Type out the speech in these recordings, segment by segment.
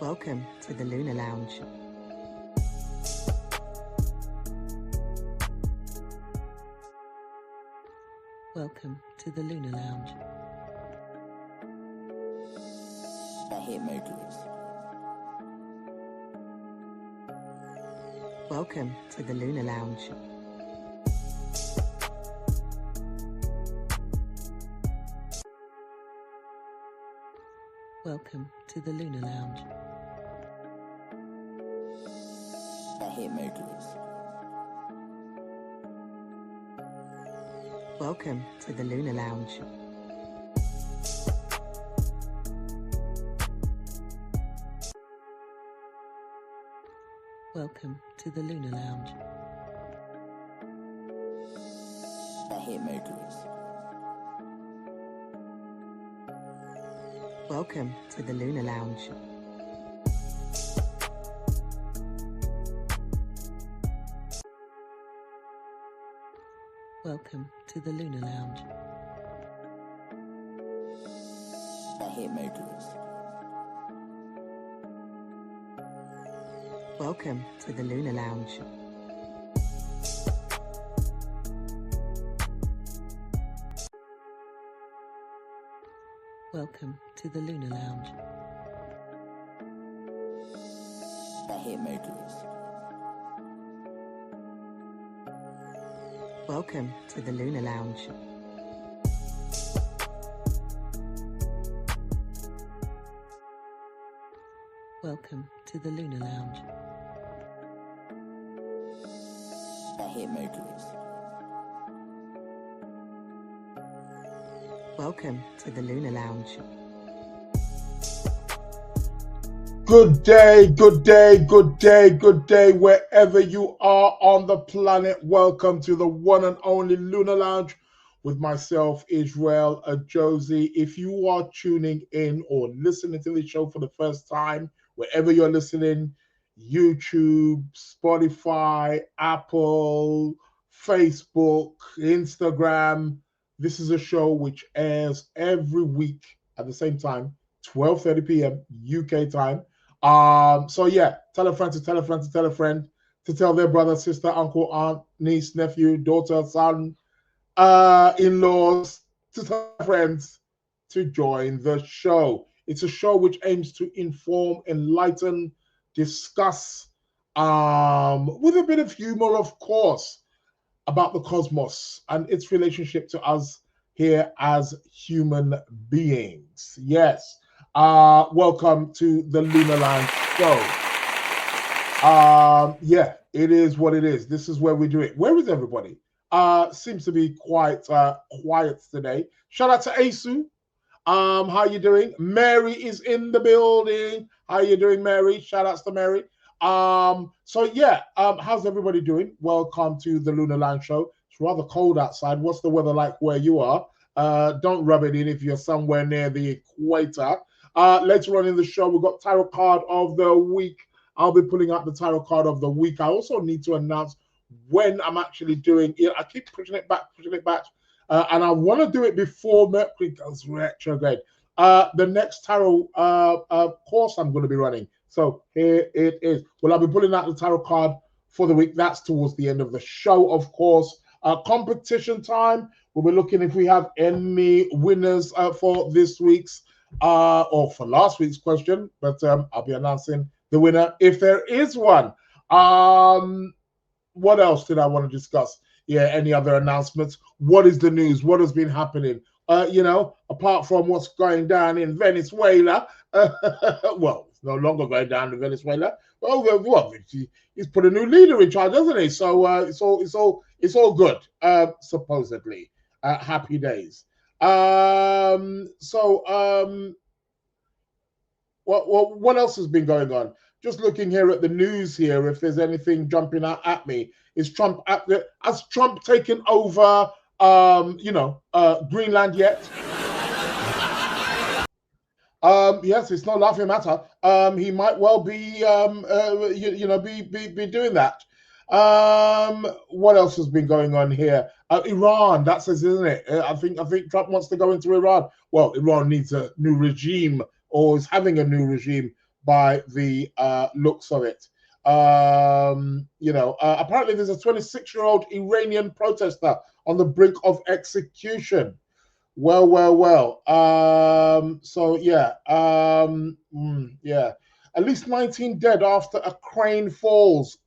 Welcome to the Lunar Lounge. Welcome to the Lunar Lounge. I hit Mercury. Welcome to the Lunar Lounge. Welcome to the Lunar Lounge. I hit Mercury. Welcome to the Lunar Lounge. Welcome to the Lunar Lounge. I hit Mercury. Welcome to the Lunar Lounge. Welcome to the Lunar Lounge. I hit Mercury. Welcome to the Lunar Lounge. Welcome to the Lunar Lounge. I hit Mercury. Welcome to the Lunar Lounge. Welcome to the Lunar Lounge. I hit Mercury. Welcome to the Lunar Lounge. Good day, good day, good day, good day, wherever you are on the planet. Welcome to the one and only Lunar Lounge with myself, Israel Josie. If you are tuning in or listening to the show for the first time, wherever you're listening, YouTube, Spotify, Apple, Facebook, Instagram, this is a show which airs every week at the same time, 12:30 p.m. UK time. So yeah, tell a friend to tell a friend to tell a friend to tell their brother, sister, uncle, aunt, niece, nephew, daughter, son, in-laws, to tell friends to join the show. It's a show which aims to inform, enlighten, discuss, with a bit of humor, of course, about the cosmos and its relationship to us here as human beings. Yes. Welcome to the Lunar Lounge show. Yeah, it is what it is. This is where we do it. Where is everybody? Seems to be quite quiet today. Shout out to Asu. How you doing? Mary is in the building. How you doing, Mary? Shout outs to Mary. So yeah, how's everybody doing? Welcome to the Lunar Lounge show. It's rather cold outside. What's the weather like where you are? Don't rub it in if you're somewhere near the equator. Later on in the show, we've got Tarot Card of the Week. I'll be pulling out the Tarot Card of the Week. I also need to announce when I'm actually doing it. I keep pushing it back. And I want to do it before Mercury goes retrograde. The next tarot course I'm going to be running. So here it is. Well, I'll be pulling out the Tarot Card for the week. That's towards the end of the show, of course. Competition time. We'll be looking if we have any winners for this week's or for last week's question, but I'll be announcing the winner if there is one. What else did I want to discuss? Yeah, any other announcements? What is the news? What has been happening? Apart from what's going down in Venezuela, well, it's no longer going down in Venezuela. Well, he's put a new leader in charge, hasn't he? So it's all good, supposedly. Happy days. What else has been going on? Just looking here at the news here, if there's anything jumping out at me. Has Trump taken over, Greenland yet? Yes, it's no laughing matter. He might well be, be doing that. What else has been going on here? Iran, that says, isn't it? I think Trump wants to go into Iran. Well, Iran needs a new regime, or is having a new regime, by the looks of it. Apparently there's a 26-year-old Iranian protester on the brink of execution. Well. At least 19 dead after a crane falls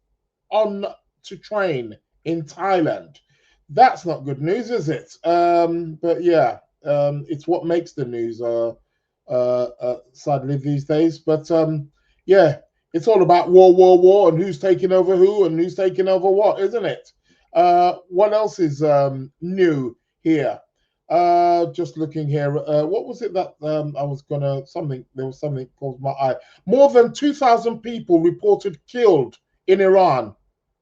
on to train in Thailand. That's not good news, is it? It's what makes the news, sadly, these days. But it's all about war, and who's taking over who and who's taking over what, isn't it? What else is new here? Just looking here. What was it that I was gonna something? There was something caught my eye. More than 2,000 people reported killed in Iran,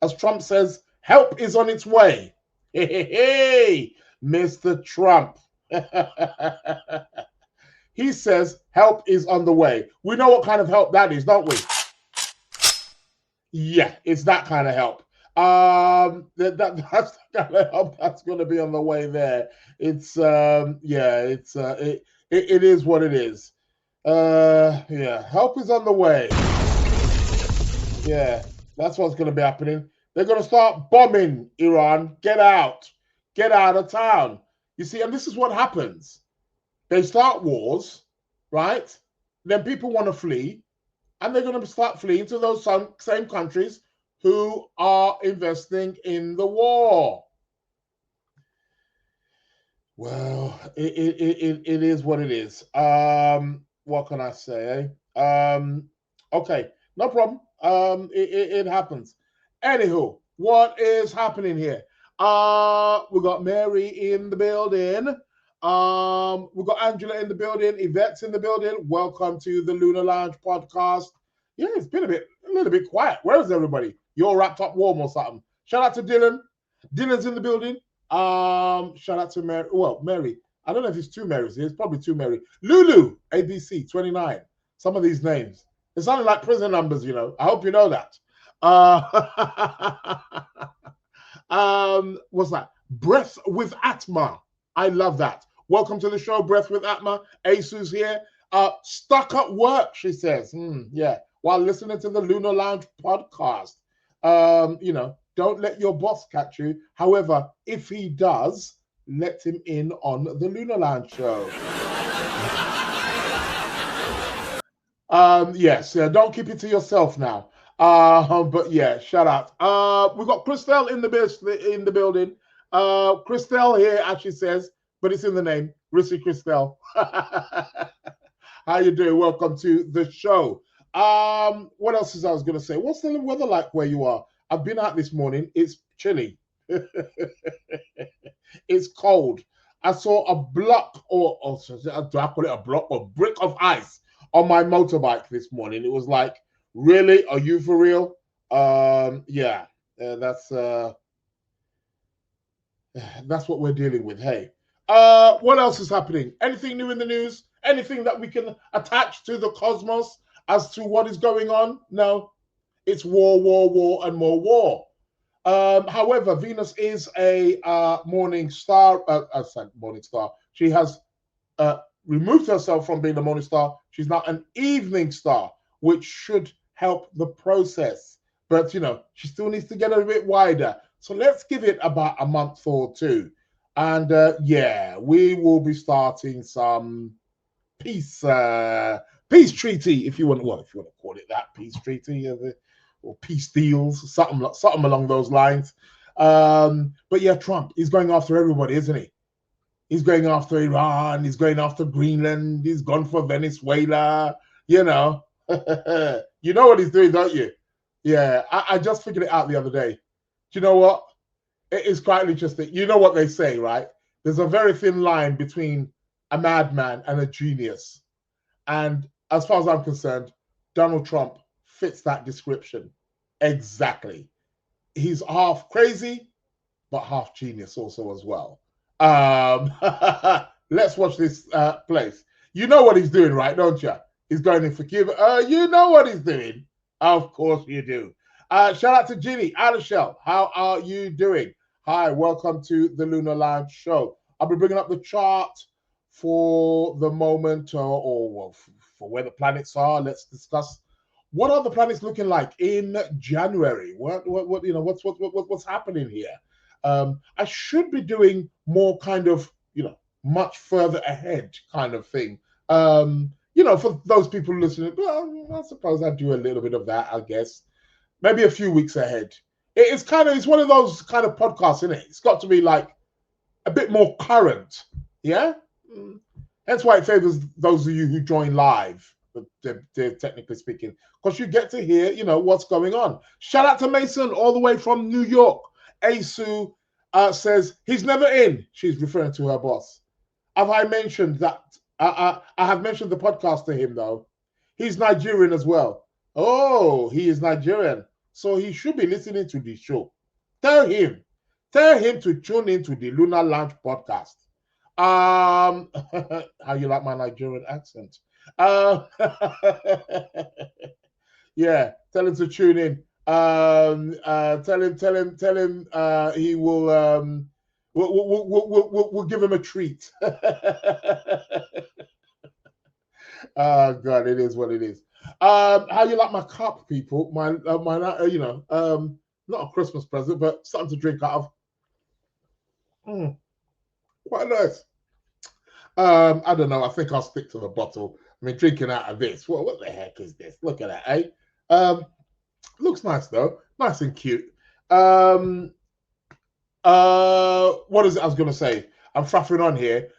as Trump says help is on its way. Hey, Mr. Trump. He says help is on the way. We know what kind of help that is, don't we? Yeah, it's that kind of help. That's the kind of help that's going to be on the way there. It is what it is. Help is on the way. Yeah, that's what's going to be happening. They're going to start bombing Iran. Get out of town. You see, and this is what happens. They start wars, right? Then people want to flee, and they're going to start fleeing to those same countries who are investing in the war. Well, it is what it is. What can I say? Okay, no problem. It happens. Anywho, what is happening here? We got Mary in the building. We've got Angela in the building. Yvette's in the building. Welcome to the Lunar Lounge Podcast. Yeah, it's been a little bit quiet. Where is everybody? You're wrapped up warm or something. Shout out to Dylan. Dylan's in the building. Shout out to Mary. Well, Mary. I don't know if it's two Marys. It's probably two Mary. Lulu, ABC 29. Some of these names. It sounded like prison numbers, you know. I hope you know that. What's that? Breath with Atma. I love that. Welcome to the show, Breath with Atma. Asu's here. Stuck at work, she says. While listening to the Lunar Lounge Podcast. Don't let your boss catch you. However, if he does, let him in on the Lunar Lounge show. Don't keep it to yourself now. But yeah, shout out. We've got Christelle in the building. Christelle here actually says, but it's in the name, Rissy Christelle. How you doing? Welcome to the show. What else is I was going to say? What's the weather like where you are? I've been out this morning. It's chilly. It's cold. I saw a block, or do I call it a block or brick of ice on my motorbike this morning. It was like, really? Are you for real? That's what we're dealing with. Hey, what else is happening? Anything new in the news? Anything that we can attach to the cosmos as to what is going on? No, it's war, and more war. However, Venus is a morning star. Morning star. She has removed herself from being a morning star. She's now an evening star, which should help the process. But, she still needs to get a bit wider. So let's give it about a month or two. And, we will be starting some peace treaty, if you want to call it that, peace treaty, or peace deals, something along those lines. But yeah, Trump, he's going after everybody, isn't he? He's going after Iran. He's going after Greenland. He's gone for Venezuela. You know what he's doing, don't you? Yeah, I just figured it out the other day. Do you know what? It is quite interesting. You know what they say, right? There's a very thin line between a madman and a genius. And as far as I'm concerned, Donald Trump fits that description exactly. He's half crazy, but half genius also as well. Let's watch this place. You know what he's doing, right? Don't you? He's going in for Cuba. You know what he's doing. Of course you do. Shout out to Ginny, Alishel. How are you doing? Hi, welcome to the Lunar Lounge show. I'll be bringing up the chart for the moment, or for where the planets are. Let's discuss what are the planets looking like in January? What's happening here? I should be doing more kind of, much further ahead kind of thing. For those people listening, well, I suppose I do a little bit of that, I guess. Maybe a few weeks ahead. It's one of those kind of podcasts, isn't it? It's got to be like a bit more current. Yeah? Hence why it favors those of you who join live, they're technically speaking, because you get to hear, what's going on. Shout out to Mason all the way from New York. Asu says he's never in. She's referring to her boss. Have I mentioned that? I have mentioned the podcast to him, though. He's Nigerian as well. Oh, he is Nigerian. So he should be listening to the show. Tell him to tune into the Lunar Lounge Podcast. How you like my Nigerian accent? Yeah, tell him to tune in. Tell him he will we'll give him a treat. Oh God, it is what it is. How you like my cup, people? Not a Christmas present, but something to drink out of. Quite nice. I don't know. I think I'll stick to the bottle. I mean, drinking out of this. What the heck is this? Look at that, eh? Looks nice though. Nice and cute. What is it I was going to say? I'm faffing on here.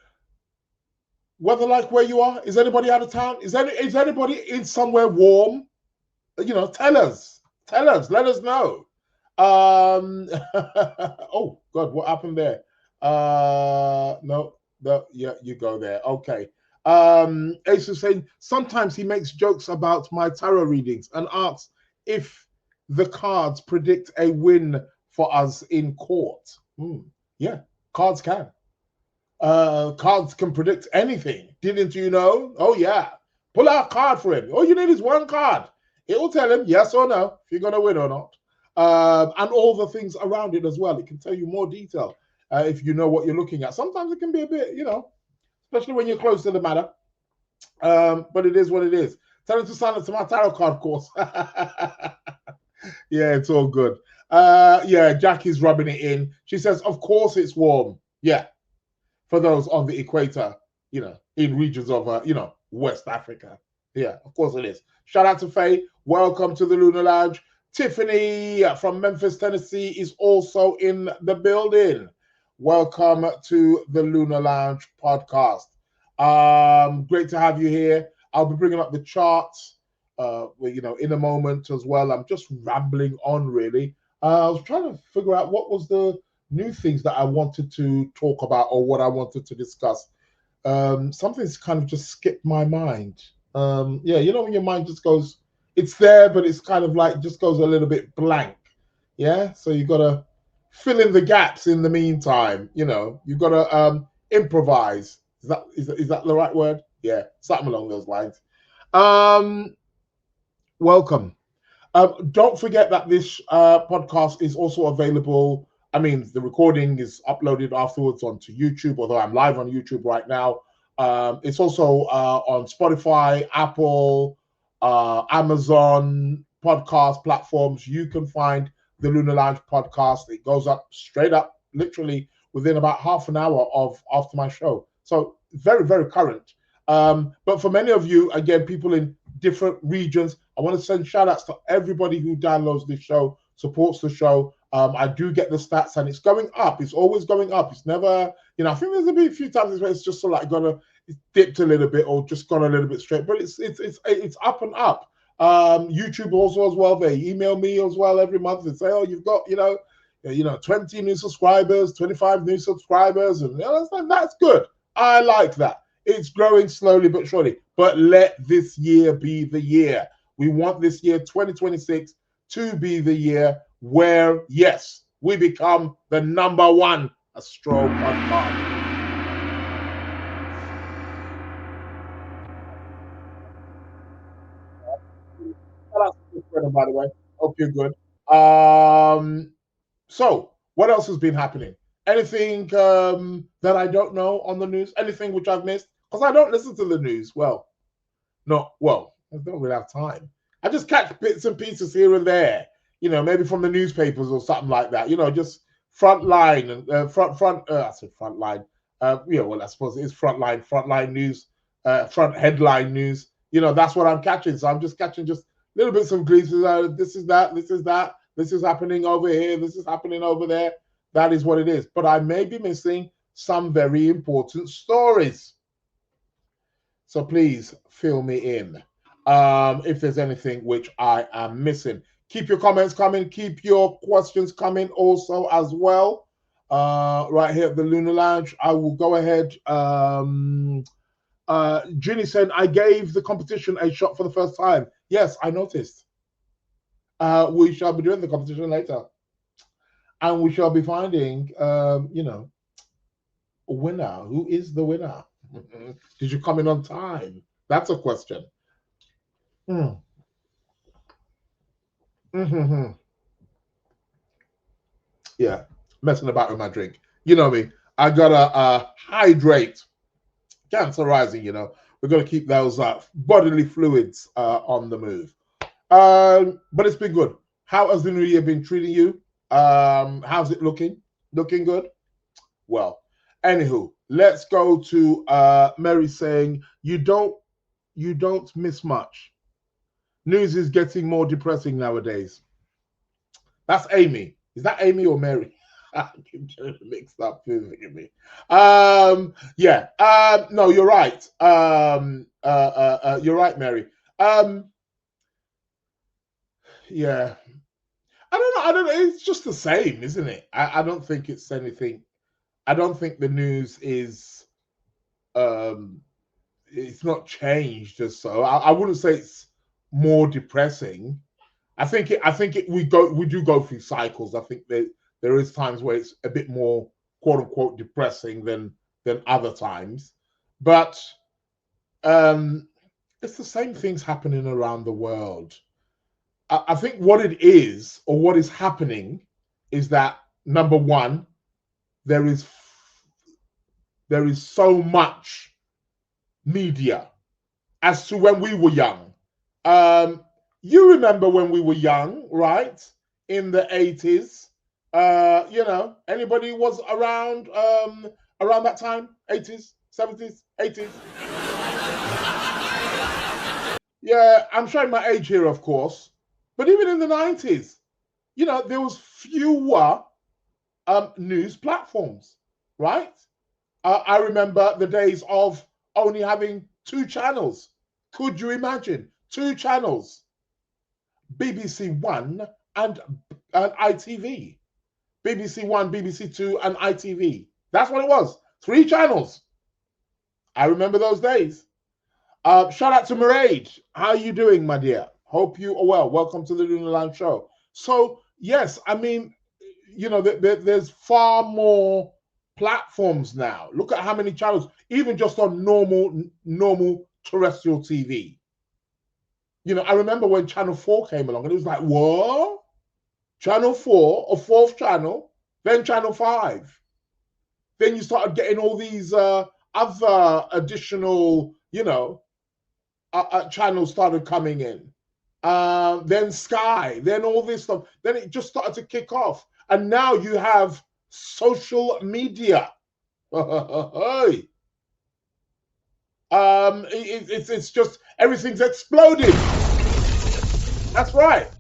Weather like where you are? Is anybody out of town? Is anybody in somewhere warm? Tell us. Let us know. Oh God, what happened there? No, yeah, you go there. Okay. Ace is saying sometimes he makes jokes about my tarot readings and asks if the cards predict a win for us in court. Yeah, cards can. Cards can predict anything. Didn't you know? Oh yeah. Pull out a card for him. All you need is one card. It will tell him yes or no if you're going to win or not. And all the things around it as well. It can tell you more detail if you know what you're looking at. Sometimes it can be a bit, especially when you're close to the matter. But it is what it is. Tell him to sign up to my tarot card course. Yeah, it's all good. Yeah, Jackie's rubbing it in. She says, of course it's warm. Yeah. For those on the equator, in regions of, West Africa. Yeah, of course it is. Shout out to Faye. Welcome to the Lunar Lounge. Tiffany from Memphis, Tennessee is also in the building. Welcome to the Lunar Lounge Podcast. Great to have you here. I'll be bringing up the charts, in a moment as well. I'm just rambling on, really. I was trying to figure out what was the new things that I wanted to talk about or what I wanted to discuss. Something's kind of just skipped my mind. When your mind just goes, it's there, but it's kind of like just goes a little bit blank. Yeah, so you got to fill in the gaps in the meantime. You've got to improvise. Is that the right word? Yeah, something along those lines. Welcome. Don't forget that this podcast is also available. I mean, the recording is uploaded afterwards onto YouTube, although I'm live on YouTube right now. It's also on Spotify, Apple, Amazon podcast platforms. You can find the Lunar Lounge podcast. It goes up straight up, literally within about half an hour after my show. So very, very current. But for many of you, again, people in different regions, I want to send shout outs to everybody who downloads this show, supports the show. I do get the stats and it's going up. It's always going up. It's never, I think there's been a few times where it's just sort of like it's dipped a little bit or just gone a little bit straight, but it's up and up. YouTube also as well. They email me as well every month and say, oh, you've got, 20 new subscribers, 25 new subscribers. And that's good. I like that. It's growing slowly but surely. But let this year be the year. We want this year, 2026, to be the year where, yes, we become the #1 Astro podcast. By the way, hope you're good. So, what else has been happening? Anything that I don't know on the news? Anything which I've missed? Because I don't listen to the news. I don't really have time. I just catch bits and pieces here and there, maybe from the newspapers or something like that, just front line and I said front line. Well, I suppose it is front line news, front headline news. That's what I'm catching. So I'm just catching just little bits of glimpses. This is that, this is that, this is happening over here, this is happening over there. That is what it is. But I may be missing some very important stories. So please fill me in if there's anything which I am missing. Keep your comments coming. Keep your questions coming also as well. Right here at the Lunar Lounge, I will go ahead. Ginny said, I gave the competition a shot for the first time. Yes, I noticed. We shall be doing the competition later. And we shall be finding, a winner. Who is the winner? Did you come in on time? That's a question. Yeah, messing about with my drink. You know me. I gotta hydrate. Cancer rising, We're gonna keep those bodily fluids on the move. But it's been good. How has the new year been treating you? How's it looking? Looking good? Well, anywho, let's go to Mary saying, you don't miss much. News is getting more depressing nowadays. That's Amy. Is that Amy or Mary? I keep mixed up. Forgive me. Yeah. No, you're right. You're right, Mary. Yeah. I don't know. It's just the same, isn't it? I don't think it's anything. I don't think the news is it's not changed as so. I wouldn't say it's more depressing. I think we do go through cycles. I think that there is times where it's a bit more quote unquote depressing than other times. But it's the same things happening around the world. I think what it is, or what is happening, is that number one, there is so much media. As to when we were young, you remember when we were young, right? In the 80s, anybody was around that time, 80s, 70s, 80s. Yeah, I'm showing my age here, of course. But even in the 90s, there was fewer news platforms, right? I remember the days of only having 2 channels. Could you imagine? 2 channels. BBC One and ITV. BBC One, BBC Two, and ITV. That's what it was. 3 channels. I remember those days. Shout out to Mairead. How are you doing, my dear? Hope you are well. Welcome to the Lunar Lounge show. So, yes, I mean, there's far more platforms now. Look at how many channels, even just on normal terrestrial TV. I remember when Channel 4 came along and it was like, what? Channel 4, a 4th channel, then Channel 5. Then you started getting all these other additional, channels started coming in. Then Sky, then all this stuff. Then it just started to kick off. And now you have social media. It's just, everything's exploded. That's right.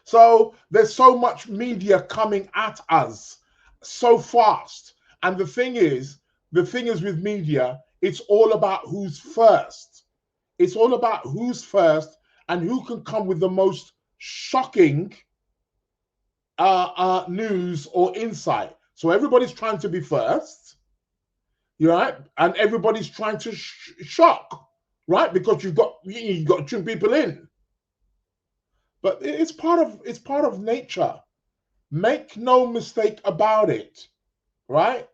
So there's so much media coming at us so fast. And the thing is with media, it's all about who's first. It's all about who's first and who can come with the most shocking news or insight. So everybody's trying to be first, right? And everybody's trying to shock, right? Because you've got to tune people in. But it's part of nature. Make no mistake about it, right?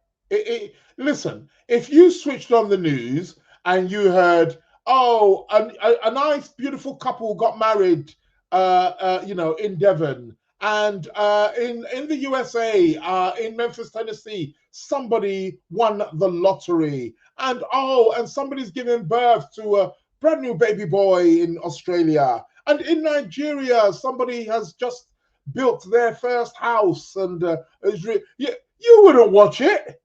Listen, if you switched on the news and you heard, oh, a nice, beautiful couple got married, in Devon, and in the USA, in Memphis, Tennessee, somebody won the lottery, and somebody's giving birth to a brand new baby boy in Australia, And in Nigeria, somebody has just built their first house, and you wouldn't watch it.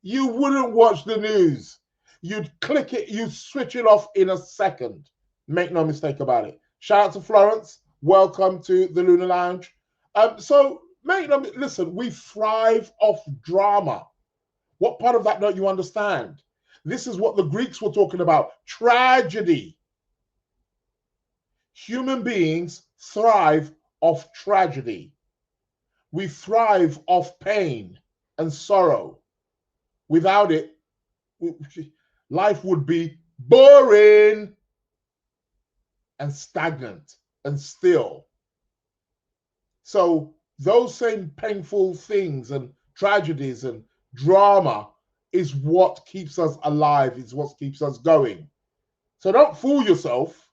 You wouldn't watch the news. You'd click it, you'd switch it off in a second. Make no mistake about it. Shout out to Florence. Welcome to the Lunar Lounge. Listen, we thrive off drama. What part of that don't you understand? This is what the Greeks were talking about. Tragedy. Human beings thrive off tragedy. We thrive off pain and sorrow. Without it, life would be boring and stagnant and still. So those same painful things and tragedies and drama is what keeps us alive, is what keeps us going. So don't fool yourself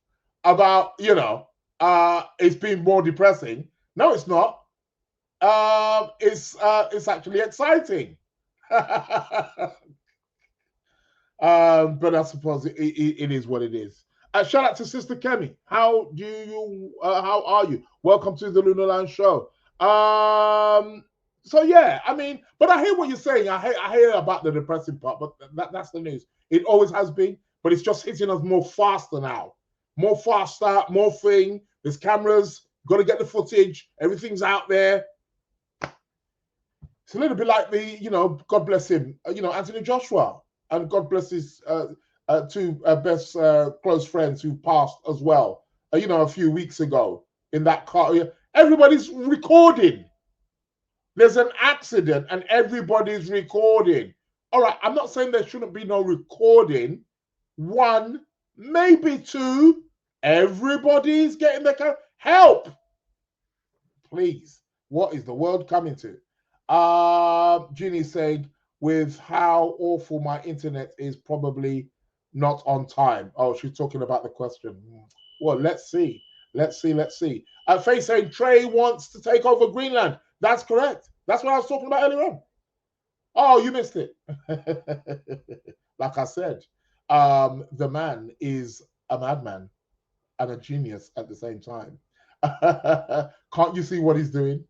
about, it's been more depressing. No, it's not. It's actually exciting. But I suppose it is what it is. Shout out to Sister Kemi. How are you? Welcome to the Lunar Lounge show. So yeah, but I hear what you're saying. I hear about the depressing part, but that's the news. It always has been, but it's just hitting us more faster now. More faster, more thing. There's cameras, got to get the footage, everything's out there. It's a little bit like God bless him, Anthony Joshua, and God bless his two best close friends who passed as well, a few weeks ago in that car. Everybody's recording. There's an accident and everybody's recording. All right, I'm not saying there shouldn't be no recording. One, maybe two, everybody's getting their camera. Help! Please, what is the world coming to? Ginny's saying, with how awful my internet is, probably not on time. Oh, she's talking about the question. Well, let's see. Faye saying Trey wants to take over Greenland. That's correct. That's what I was talking about earlier on. Oh, you missed it. Like I said, the man is a madman and a genius at the same time. Can't you see what he's doing?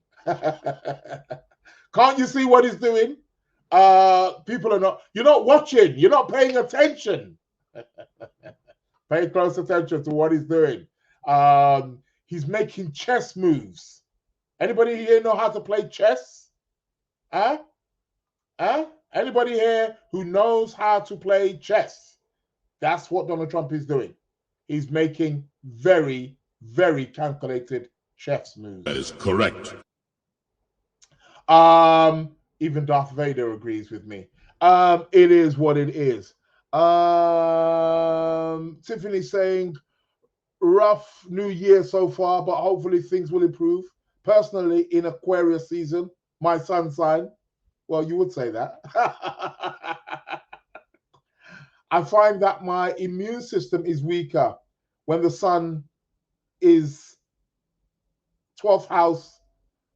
Can't you see what he's doing? People are not, you're not watching, you're not paying attention. Pay close attention to what he's doing. He's making chess moves. Anybody here know how to play chess? Anybody here who knows how to play chess? That's what Donald Trump is doing. He's making very, very calculated chess moves. That is correct. Even Darth Vader agrees with me. It is what it is. Tiffany saying, rough new year so far, but hopefully things will improve. Personally, in Aquarius season, my sun sign, well, you would say that. I find that my immune system is weaker when the sun is 12th house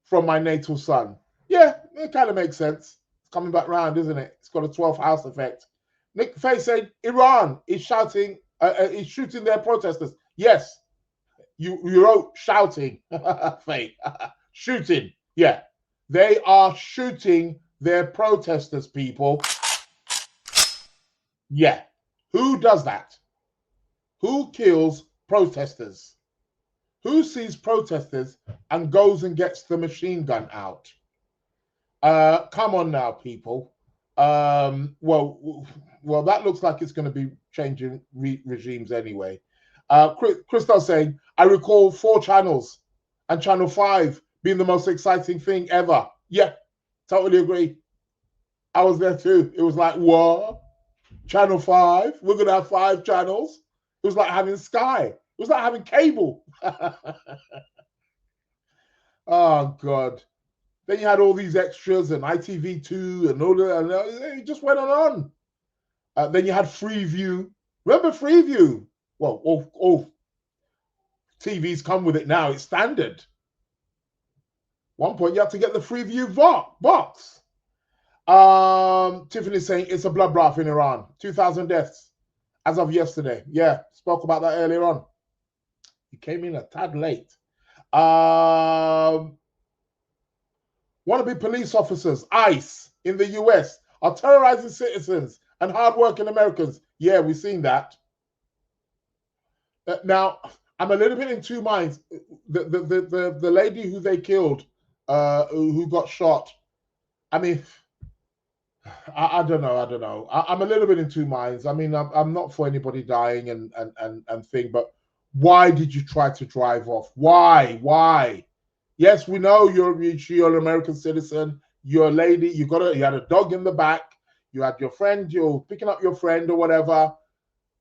from my natal sun. Yeah, it kind of makes sense. It's coming back round, isn't it? It's got a 12th house effect. Nick Faye said Iran is shouting, is shooting their protesters. Yes, you wrote shouting, Faye. Shooting, yeah. They are shooting their protesters, people. Yeah. Who does that? Who kills protesters? Who sees protesters and goes and gets the machine gun out? Come on now, people. Well, that looks like it's going to be changing regimes anyway. Crystal saying, I recall 4 channels and channel 5 being the most exciting thing ever. Yeah, totally agree. I was there too. It was like, what? Channel 5? We're going to have 5 channels? It was like having Sky. It was like having cable. Oh, God. Then you had all these extras and ITV2 and all that. And it just went on. Then you had Freeview. Remember Freeview? Well, all TVs come with it now. It's standard. One point you have to get the Freeview box. Tiffany's saying it's a bloodbath in Iran. 2,000 deaths as of yesterday. Yeah, spoke about that earlier on. You came in a tad late. Wannabe police officers, ICE, in the US are terrorizing citizens and hardworking Americans. Yeah, we've seen that. Now, I'm a little bit in two minds. The lady who they killed, who got shot. I mean, I don't know. I'm a little bit in two minds. I mean, I'm not for anybody dying and thing, but why did you try to drive off? Why? Yes, we know you're an American citizen. You're a lady. You had a dog in the back. You had your friend. You're picking up your friend or whatever.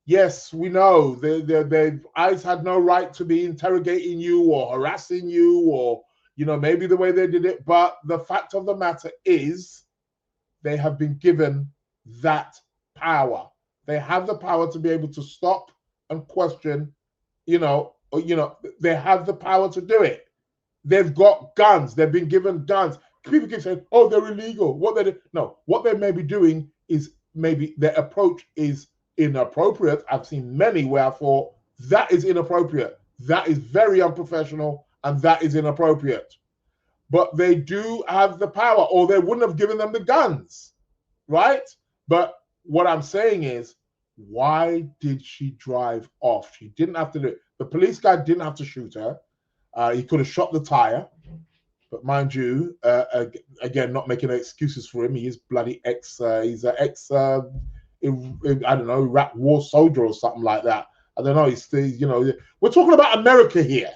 Yes, we know the ICE had no right to be interrogating you or harassing you or, maybe the way they did it. But the fact of the matter is they have been given that power. They have the power to be able to stop and question, they have the power to do it. They've got guns. They've been given guns. People keep saying, oh, they're illegal. What they may be doing is maybe their approach is inappropriate. I've seen many where I thought that is inappropriate. That is very unprofessional and that is inappropriate. But they do have the power, or they wouldn't have given them the guns, right? But what I'm saying is, why did she drive off? She didn't have to do it. The police guy didn't have to shoot her. He could have shot the tire. But mind you, again, not making excuses for him. He is bloody he's an ex, I don't know, Iraq war soldier or something like that. I don't know. He's still, we're talking about America here.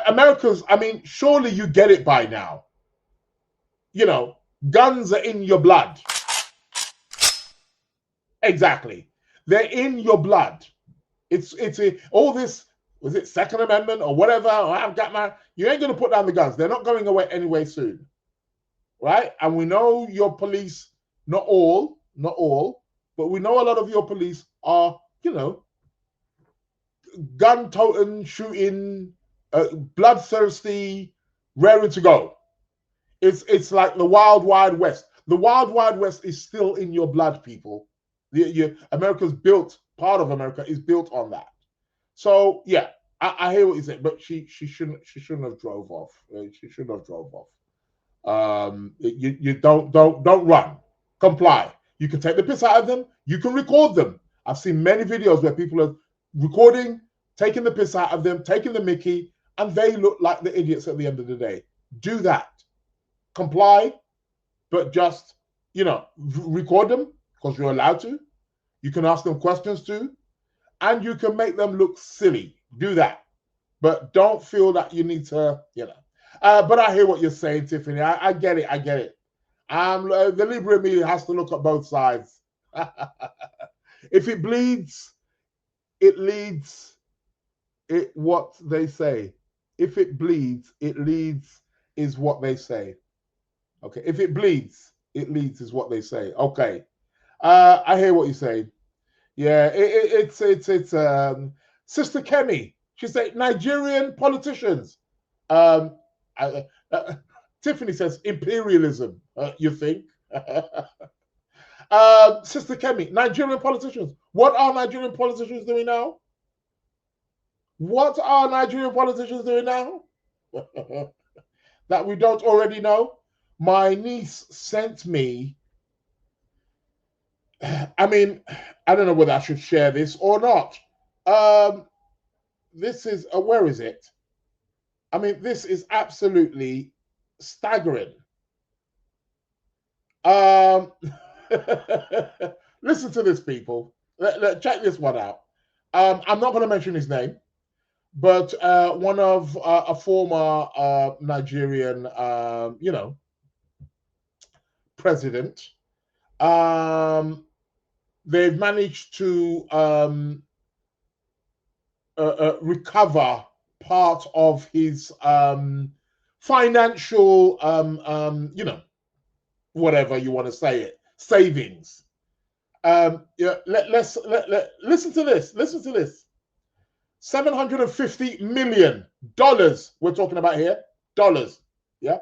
Americans, surely you get it by now. Guns are in your blood. Exactly. They're in your blood. All this, was it Second Amendment or whatever? You ain't going to put down the guns. They're not going away anyway soon. Right? And we know your police, not all, but we know a lot of your police are, gun-toting, shooting, bloodthirsty, raring to go. It's like the Wild Wild West. The Wild Wild West is still in your blood, people. Part of America is built on that. So yeah, I hear what you say, but she shouldn't have drove off. She shouldn't have drove off. You don't run. Comply. You can take the piss out of them. You can record them. I've seen many videos where people are recording, taking the piss out of them, taking the mickey, and they look like the idiots at the end of the day. Do that. Comply, but just, record them because you're allowed to. You can ask them questions too, and you can make them look silly. Do that. But don't feel that you need to, But I hear what you're saying, Tiffany. I get it. The Libra in me has to look at both sides. If it bleeds, it leads. What they say. If it bleeds, it leads is what they say. Okay. If it bleeds, it leads is what they say. Okay. I hear what you're saying. Yeah, it's Sister Kemi. She said Nigerian politicians. Tiffany says imperialism. You think? Sister Kemi, Nigerian politicians. What are Nigerian politicians doing now? What are Nigerian politicians doing now? That we don't already know? My niece sent me. I don't know whether I should share this or not. This is, where is it? This is absolutely staggering. Listen to this, people. Check this one out. I'm not going to mention his name, but one of a former Nigerian, president. They've managed to recover part of his financial, whatever you want to say it, savings. Listen to this. Listen to this. $750 million we're talking about here. Dollars. Yeah.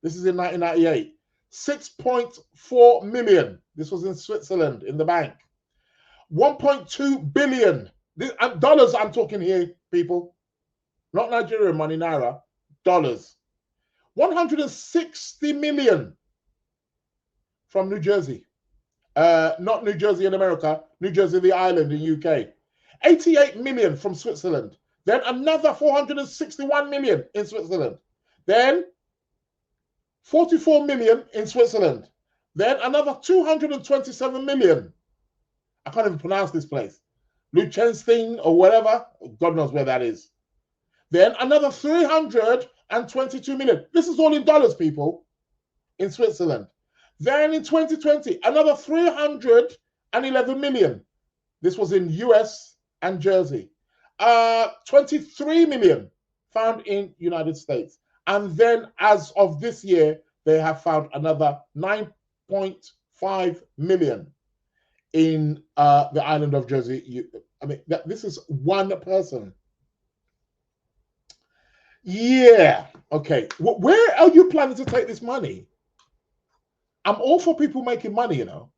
This is in 1998. 6.4 million. This was in Switzerland in the bank. 1.2 billion Dollars I'm talking here, people. Not Nigerian money, Naira. Dollars. 160 million from New Jersey. Not New Jersey in America, New Jersey, the island in UK. 88 million from Switzerland. Then another 461 million in Switzerland. Then 44 million in Switzerland. Then another 227 million. I can't even pronounce this place. Liechtenstein or whatever. God knows where that is. Then another 322 million. This is all in dollars, people, in Switzerland. Then in 2020, another 311 million. This was in US and Jersey. 23 million found in United States. And then as of this year, they have found another 9.5 million in the island of Jersey. This is one person. Yeah. Okay. Where are you planning to take this money? I'm all for people making money, you know.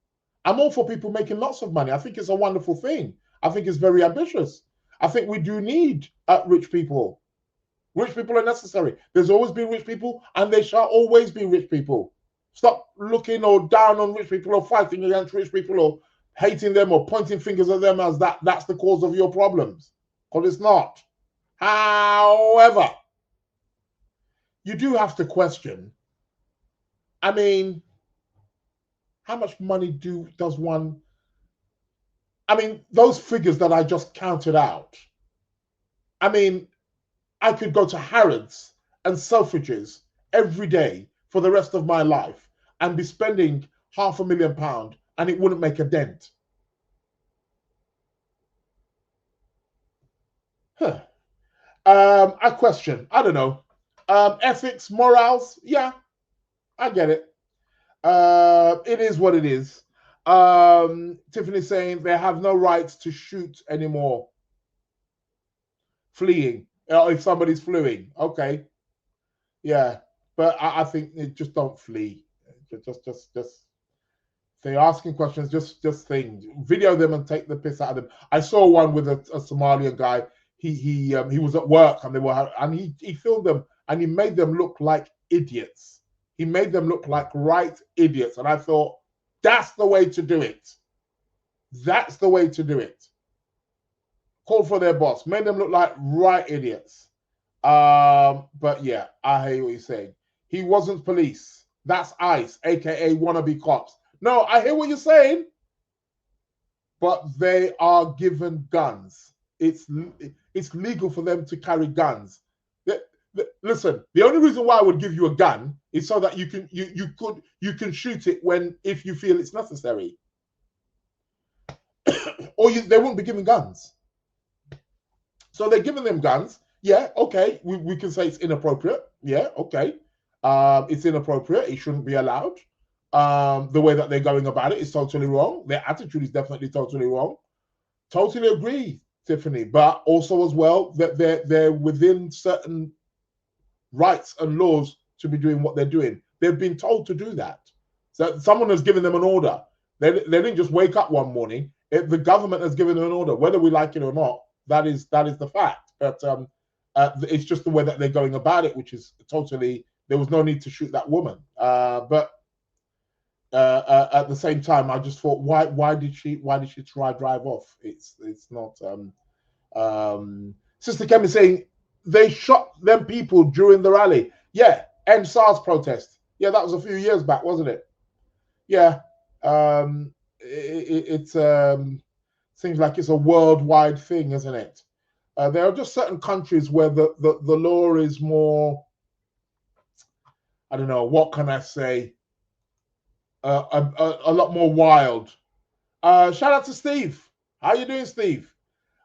I'm all for people making lots of money. I think it's a wonderful thing. I think it's very ambitious. I think we do need rich people. Rich people are necessary. There's always been rich people, and there shall always be rich people. Stop looking or down on rich people or fighting against rich people or hating them or pointing fingers at them as that's the cause of your problems. Because it's not. However, you do have to question. I mean, how much money does one? I mean, those figures that I just counted out. I mean, I could go to Harrods and Selfridges every day for the rest of my life and be spending £500,000 and it wouldn't make a dent. I question. I don't know. Ethics, morals. Yeah, I get it. It is what it is. Tiffany saying they have no rights to shoot anymore. Fleeing. If somebody's fleeing. Okay. Yeah. But I think just don't flee. Just if they're asking questions, just think. Video them and take the piss out of them. I saw one with a Somalian guy. He was at work and he filmed them and he made them look like idiots. He made them look like right idiots. And I thought, that's the way to do it. That's the way to do it. Called for their boss. Made them look like right idiots. But yeah, I hear what you're saying. He wasn't police. That's ICE, a.k.a. wannabe cops. No, I hear what you're saying. But they are given guns. It's legal for them to carry guns. Listen, the only reason why I would give you a gun is so that you can shoot it if you feel it's necessary. Or they wouldn't be given guns. So they're giving them guns. Yeah, okay. We can say it's inappropriate. Yeah, okay. It's inappropriate. It shouldn't be allowed. The way that they're going about it is totally wrong. Their attitude is definitely totally wrong. Totally agree, Tiffany. But also as well that they're within certain rights and laws to be doing what they're doing. They've been told to do that. So someone has given them an order. They didn't just wake up one morning. The government has given them an order, whether we like it or not. That is the fact. But it's just the way that they're going about it, which is totally. There was no need to shoot that woman. But at the same time, I just thought, why did she try drive off? It's not. Sister Kemi saying they shot them people during the rally. Yeah, end SARS protest. Yeah, that was a few years back, wasn't it? Yeah. It seems like it's a worldwide thing, isn't it? There are just certain countries where the law is more, I don't know, what can I say? A lot more wild. Shout out to Steve. How you doing, Steve?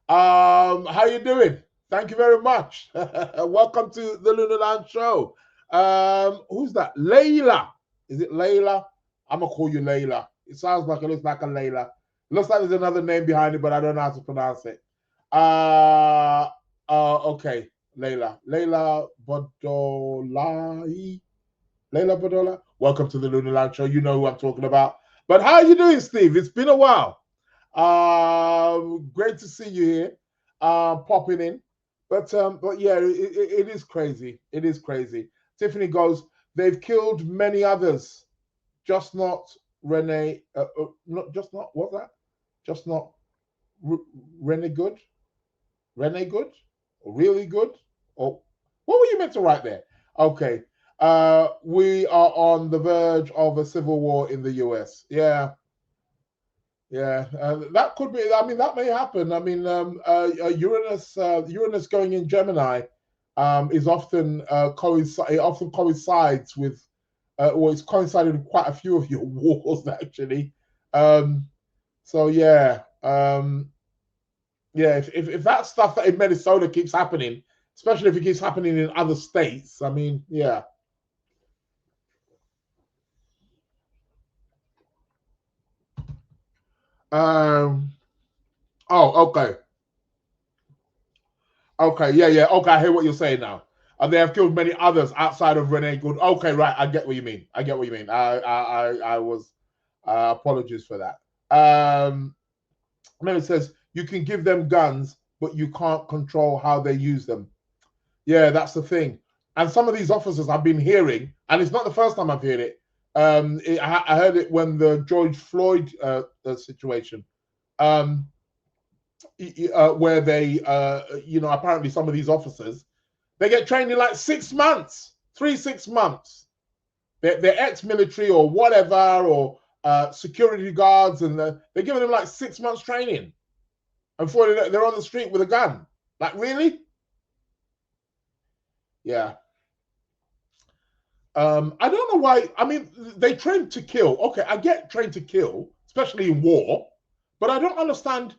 How you doing? Thank you very much. Welcome to the Lunar Lounge show. Who's that? Layla. Is it Layla? I'm gonna call you Layla. It looks like a Layla. It looks like there's another name behind it, but I don't know how to pronounce it. Okay, Layla. Layla Bodolai. Layla Bodola. Welcome to the Lunar Lounge show. You know who I'm talking about. But how are you doing, Steve? It's been a while. Great to see you here. popping in. But yeah, it is crazy. It is crazy. Tiffany goes, they've killed many others, just not Renee. Not just not what's that? Just not Renee Good. Renee Good, or really good, or what were you meant to write there? Okay. We are on the verge of a civil war in the US. Yeah, yeah, that could be. I mean, that may happen. I mean, Uranus going in Gemini is often it often coincides with, or it's coincided with quite a few of your wars actually. So yeah, yeah. If that stuff that in Minnesota keeps happening, especially if it keeps happening in other states, I mean, yeah. Um. Oh, okay. Okay, yeah, yeah. Okay, I hear what you're saying now. And they have killed many others outside of Renee Good. Okay, right. I get what you mean. I get what you mean. I was. Apologies for that. Then it says you can give them guns, but you can't control how they use them. Yeah, that's the thing. And some of these officers I've been hearing, and it's not the first time I've heard it. I heard it when the George Floyd situation. Um, where they, apparently some of these officers, they get trained in like 6 months, 6 months. They're ex-military or whatever, or security guards, and they're giving them like 6 months training. And before they're on the street with a gun. Like, really? Yeah. I don't know why. I mean, they train to kill. Okay, I get trained to kill, especially in war, but I don't understand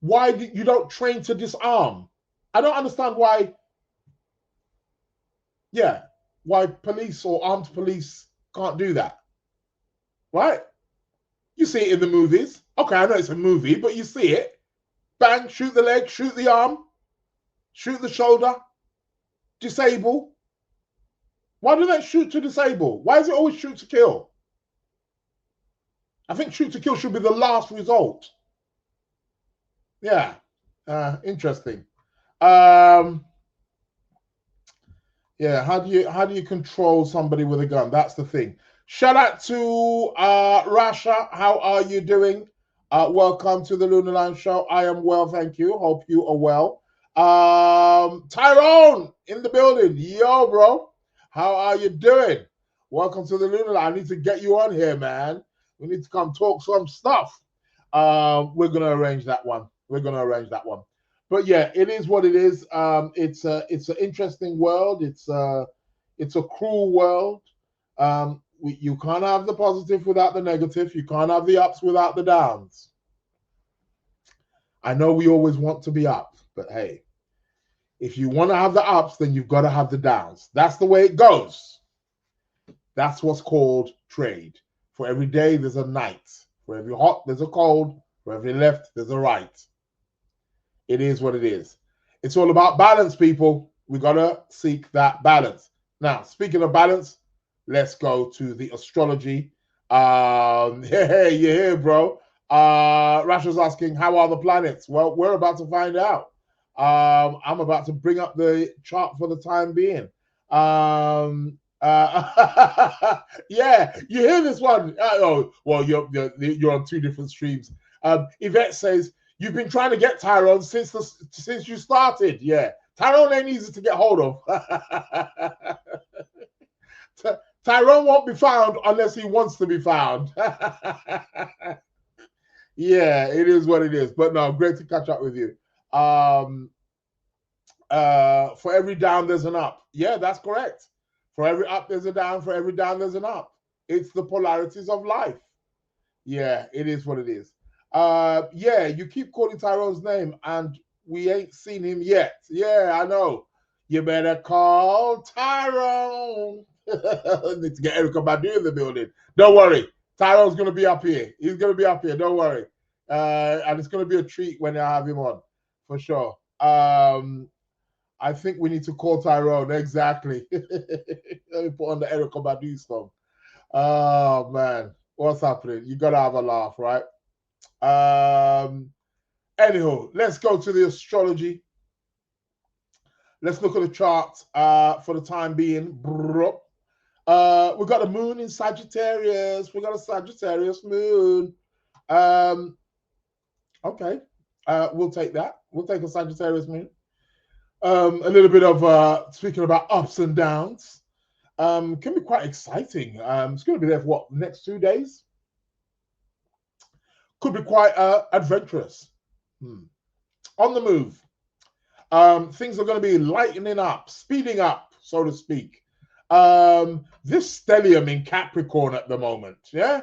why you don't train to disarm. I don't understand why. Yeah, why police or armed police can't do that, right? You see it in the movies. Okay, I know it's a movie, but you see it. Bang, shoot the leg, shoot the arm, shoot the shoulder, disable. Why do they shoot to disable? Why is it always shoot to kill? I think shoot to kill should be the last result. Yeah, interesting. Um, yeah, how do you control somebody with a gun? That's the thing. Shout out to Rasha. How are you doing? Welcome to the Lunar Lounge Show. I am well, thank you. Hope you are well. Tyrone in the building. Yo, bro. How are you doing? Welcome to the Lunar Lounge. I need to get you on here, man. We need to come talk some stuff. We're gonna arrange that one. We're gonna arrange that one. But yeah, it is what it is. It's an interesting world. It's a cruel world. You can't have the positive without the negative. You can't have the ups without the downs. I know we always want to be up, but hey, if you want to have the ups, then you've got to have the downs. That's the way it goes. That's what's called trade. For every day, there's a night. For every hot, there's a cold. For every left, there's a right. It is what it is. It's all about balance, people. We got to seek that balance. Now, speaking of balance, let's go to the astrology. Hey, you're here, bro. Rasha's asking, how are the planets? Well, we're about to find out. I'm about to bring up the chart for the time being. Yeah, you hear this one? Oh, well, you're on two different streams. Yvette says you've been trying to get Tyrone since you started. Yeah, Tyrone ain't easy to get hold of. Tyrone won't be found unless he wants to be found. Yeah, it is what it is. But no, great to catch up with you. For every down, there's an up. Yeah, that's correct. For every up, there's a down. For every down, there's an up. It's the polarities of life. Yeah, it is what it is. Yeah, you keep calling Tyrone's name, and we ain't seen him yet. Yeah, I know. You better call Tyrone. Need to get Erica Badu in the building. Don't worry, Tyrone's gonna be up here. He's gonna be up here. Don't worry. And it's gonna be a treat when I have him on, for sure. I think we need to call Tyrone. Exactly. Let me put on the Erica Badu song. Oh man, what's happening? You gotta have a laugh, right? Um, Anyhow, let's go to the astrology. Let's look at the chart for the time being. We've got a moon in Sagittarius. We got a Sagittarius moon. Okay, we'll take that. We'll take a Sagittarius moon. A little bit of speaking about ups and downs. Can be quite exciting. It's going to be there for what, the next 2 days? Could be quite adventurous. On the move. Things are going to be lightening up, speeding up, so to speak. This stellium in Capricorn at the moment, yeah?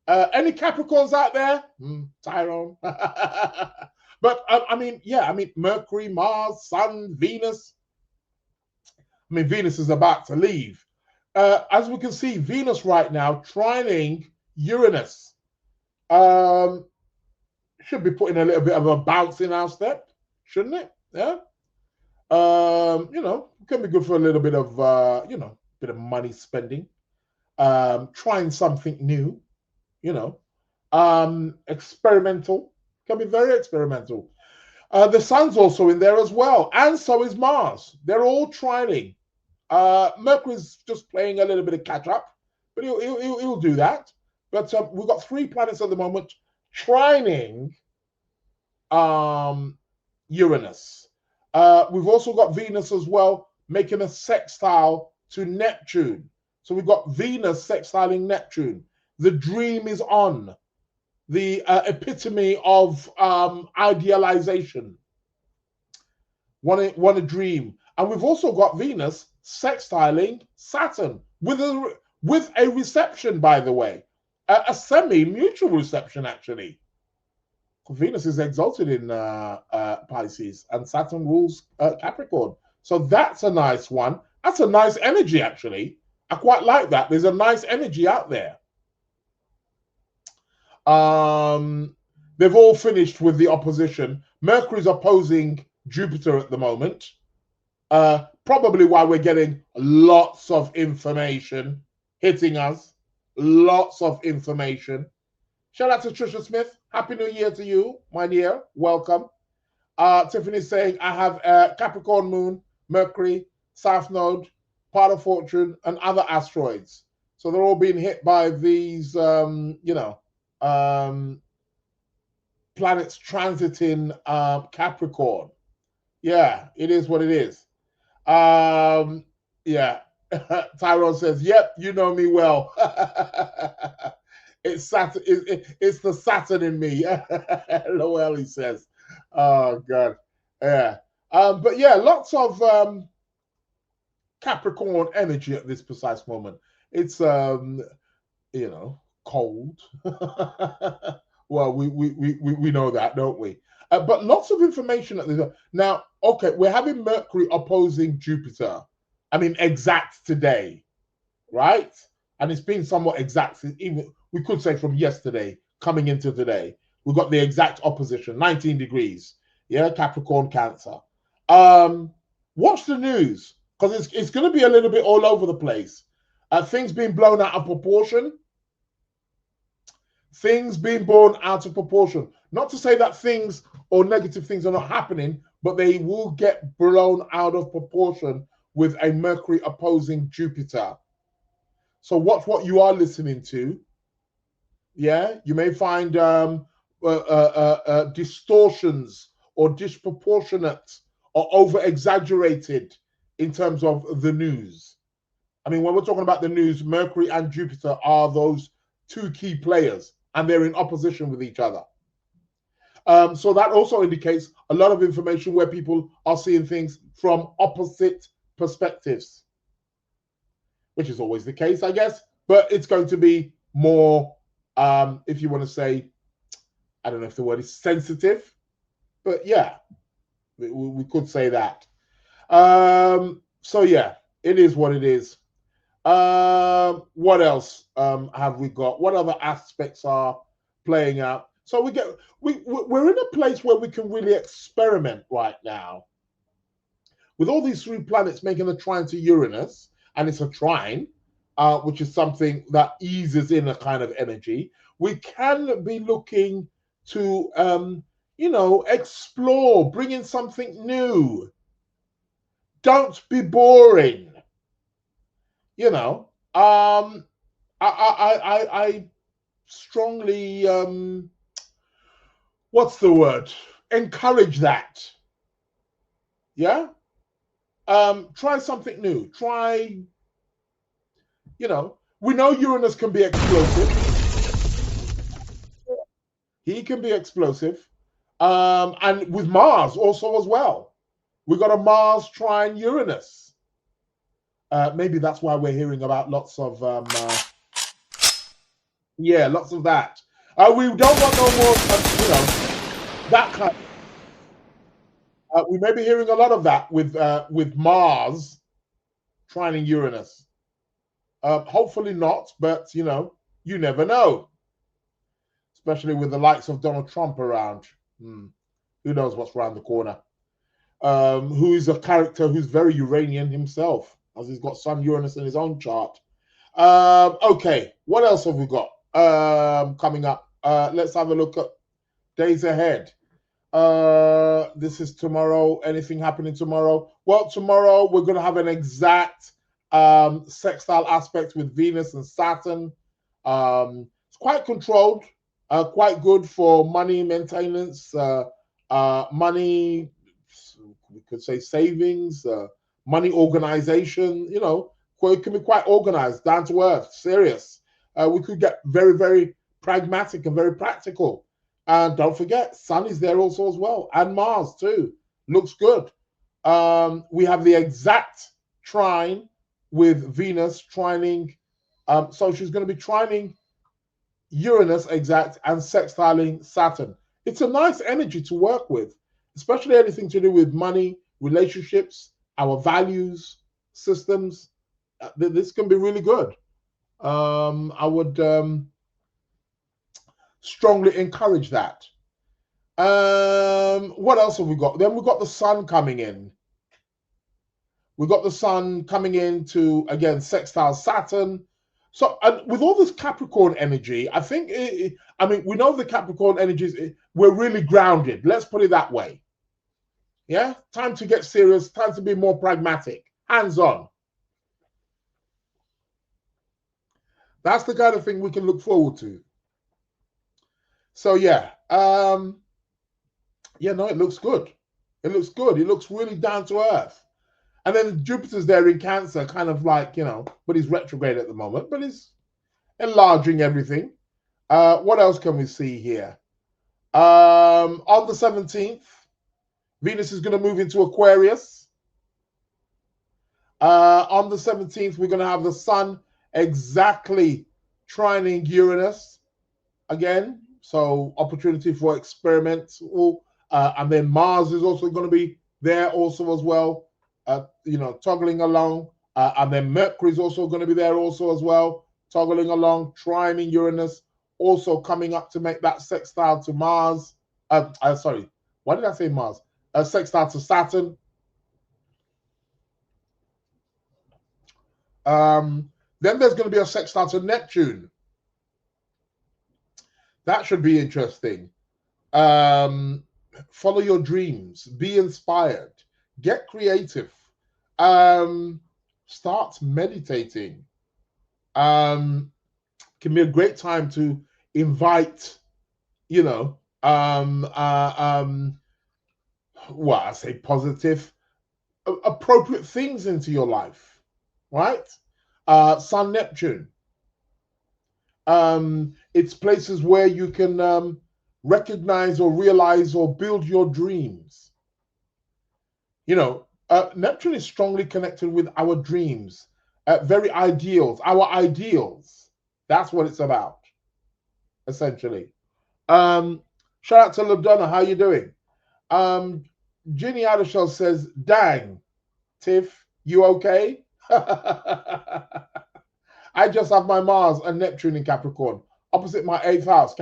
Any Capricorns out there? Tyrone. But I mean, Mercury, Mars, Sun, Venus. I mean, Venus is about to leave. As we can see, Venus right now trining Uranus. Should be putting a little bit of a bounce in our step, shouldn't it? Yeah. Can be good for a little bit of bit of money spending. Trying something new, experimental, can be very experimental. The sun's also in there as well, and so is Mars. They're all trining. Mercury's just playing a little bit of catch up, but he'll do that. But we've got 3 planets at the moment trining Uranus. We've also got Venus as well, making a sextile to Neptune. So we've got Venus sextiling Neptune. The dream is on. The epitome of idealization. Want a dream. And we've also got Venus sextiling Saturn with a reception, by the way. A semi-mutual reception, actually. Venus is exalted in Pisces, and Saturn rules Capricorn. So that's a nice one. That's a nice energy, actually. I quite like that. There's a nice energy out there. They've all finished with the opposition. Mercury's opposing Jupiter at the moment. Probably why we're getting lots of information hitting us. Lots of information. Shout out to Trisha Smith. Happy New Year to you, my dear. Welcome. Tiffany's saying, I have Capricorn moon, Mercury, South Node, part of fortune, and other asteroids. So they're all being hit by these, planets transiting Capricorn. Yeah, it is what it is. Yeah. Tyrone says, yep, you know me well. It's Saturn. It's the Saturn in me. LOL, he says. Oh, God. Yeah. But yeah, lots of Capricorn energy at this precise moment. It's, cold. Well, we know that, don't we? But lots of information at this. Now, okay, we're having Mercury opposing Jupiter. I mean, exact today, right? And it's been somewhat exact, even we could say from yesterday coming into today. We've got the exact opposition, 19 degrees. Yeah, Capricorn, Cancer. Watch the news, because it's going to be a little bit all over the place. Things being blown out of proportion. Things being blown out of proportion. Not to say that things or negative things are not happening, but they will get blown out of proportion with a Mercury opposing Jupiter. So watch what you are listening to. Yeah, you may find distortions or disproportionate or over-exaggerated in terms of the news. I mean, when we're talking about the news, Mercury and Jupiter are those 2 key players, and they're in opposition with each other. So that also indicates a lot of information where people are seeing things from opposite perspectives, which is always the case, I guess, but it's going to be more, if you want to say, I don't know if the word is sensitive, but yeah, we could say that. So yeah, it is what it is. What else have we got? What other aspects are playing out? So we're in a place where we can really experiment right now. With all these 3 planets making a trine to Uranus, and it's a trine, which is something that eases in a kind of energy, we can be looking to explore, bring in something new. Don't be boring. I strongly what's the word? Encourage that. Yeah. Try something new. Try, we know Uranus can be explosive. He can be explosive. And with Mars also as well. We got a Mars trine Uranus. Maybe that's why we're hearing about lots of lots of that. We don't want no more, that kind. We may be hearing a lot of that with Mars trining Uranus. Hopefully not, but you never know. Especially with the likes of Donald Trump around. Who knows what's around the corner? Who is a character who's very Uranian himself, as he's got Sun Uranus in his own chart. Okay, what else have we got coming up? Let's have a look at days ahead. This is tomorrow. Anything happening tomorrow? Well, tomorrow we're going to have an exact sextile aspect with Venus and Saturn. It's quite controlled, quite good for money maintenance, money, we could say savings, money organization. It can be quite organized, down to earth, serious. We could get very, very pragmatic and very practical. And don't forget, Sun is there also as well, and Mars too. Looks good. We have the exact trine with Venus trining. So she's going to be trining Uranus exact and sextiling Saturn. It's a nice energy to work with, especially anything to do with money, relationships, our values, systems. This can be really good. I would strongly encourage that. What else have we got? Then we've got the Sun coming in. We've got the Sun coming in to, again, sextile Saturn. So, and with all this Capricorn energy, I think, we know the Capricorn energies, we're really grounded. Let's put it that way. Yeah? Time to get serious, time to be more pragmatic, hands-on. That's the kind of thing we can look forward to. So, yeah. It looks good. It looks good. It looks really down to earth. And then Jupiter's there in Cancer, kind of like, but he's retrograde at the moment, but he's enlarging everything. What else can we see here? On the 17th, Venus is going to move into Aquarius. On the 17th, we're going to have the Sun exactly trining Uranus again. So opportunity for experiments. And then Mars is also going to be there also as well. Toggling along, and then Mercury is also going to be there also as well, toggling along, trining Uranus, also coming up to make that sextile to Mars. Sorry, why did I say Mars? Sextile to Saturn. Then there's going to be a sextile to Neptune. That should be interesting. Follow your dreams, be inspired. Get creative. Start meditating. Can be a great time to invite, I say positive, appropriate things into your life, right? Sun Neptune. It's places where you can recognize or realize or build your dreams. Neptune is strongly connected with our dreams, very ideals, our ideals. That's what it's about, essentially. Shout out to LaDonna. How you doing? Ginny Addershell says, dang, Tiff, you okay? I just have my Mars and Neptune in Capricorn, opposite my 8th house,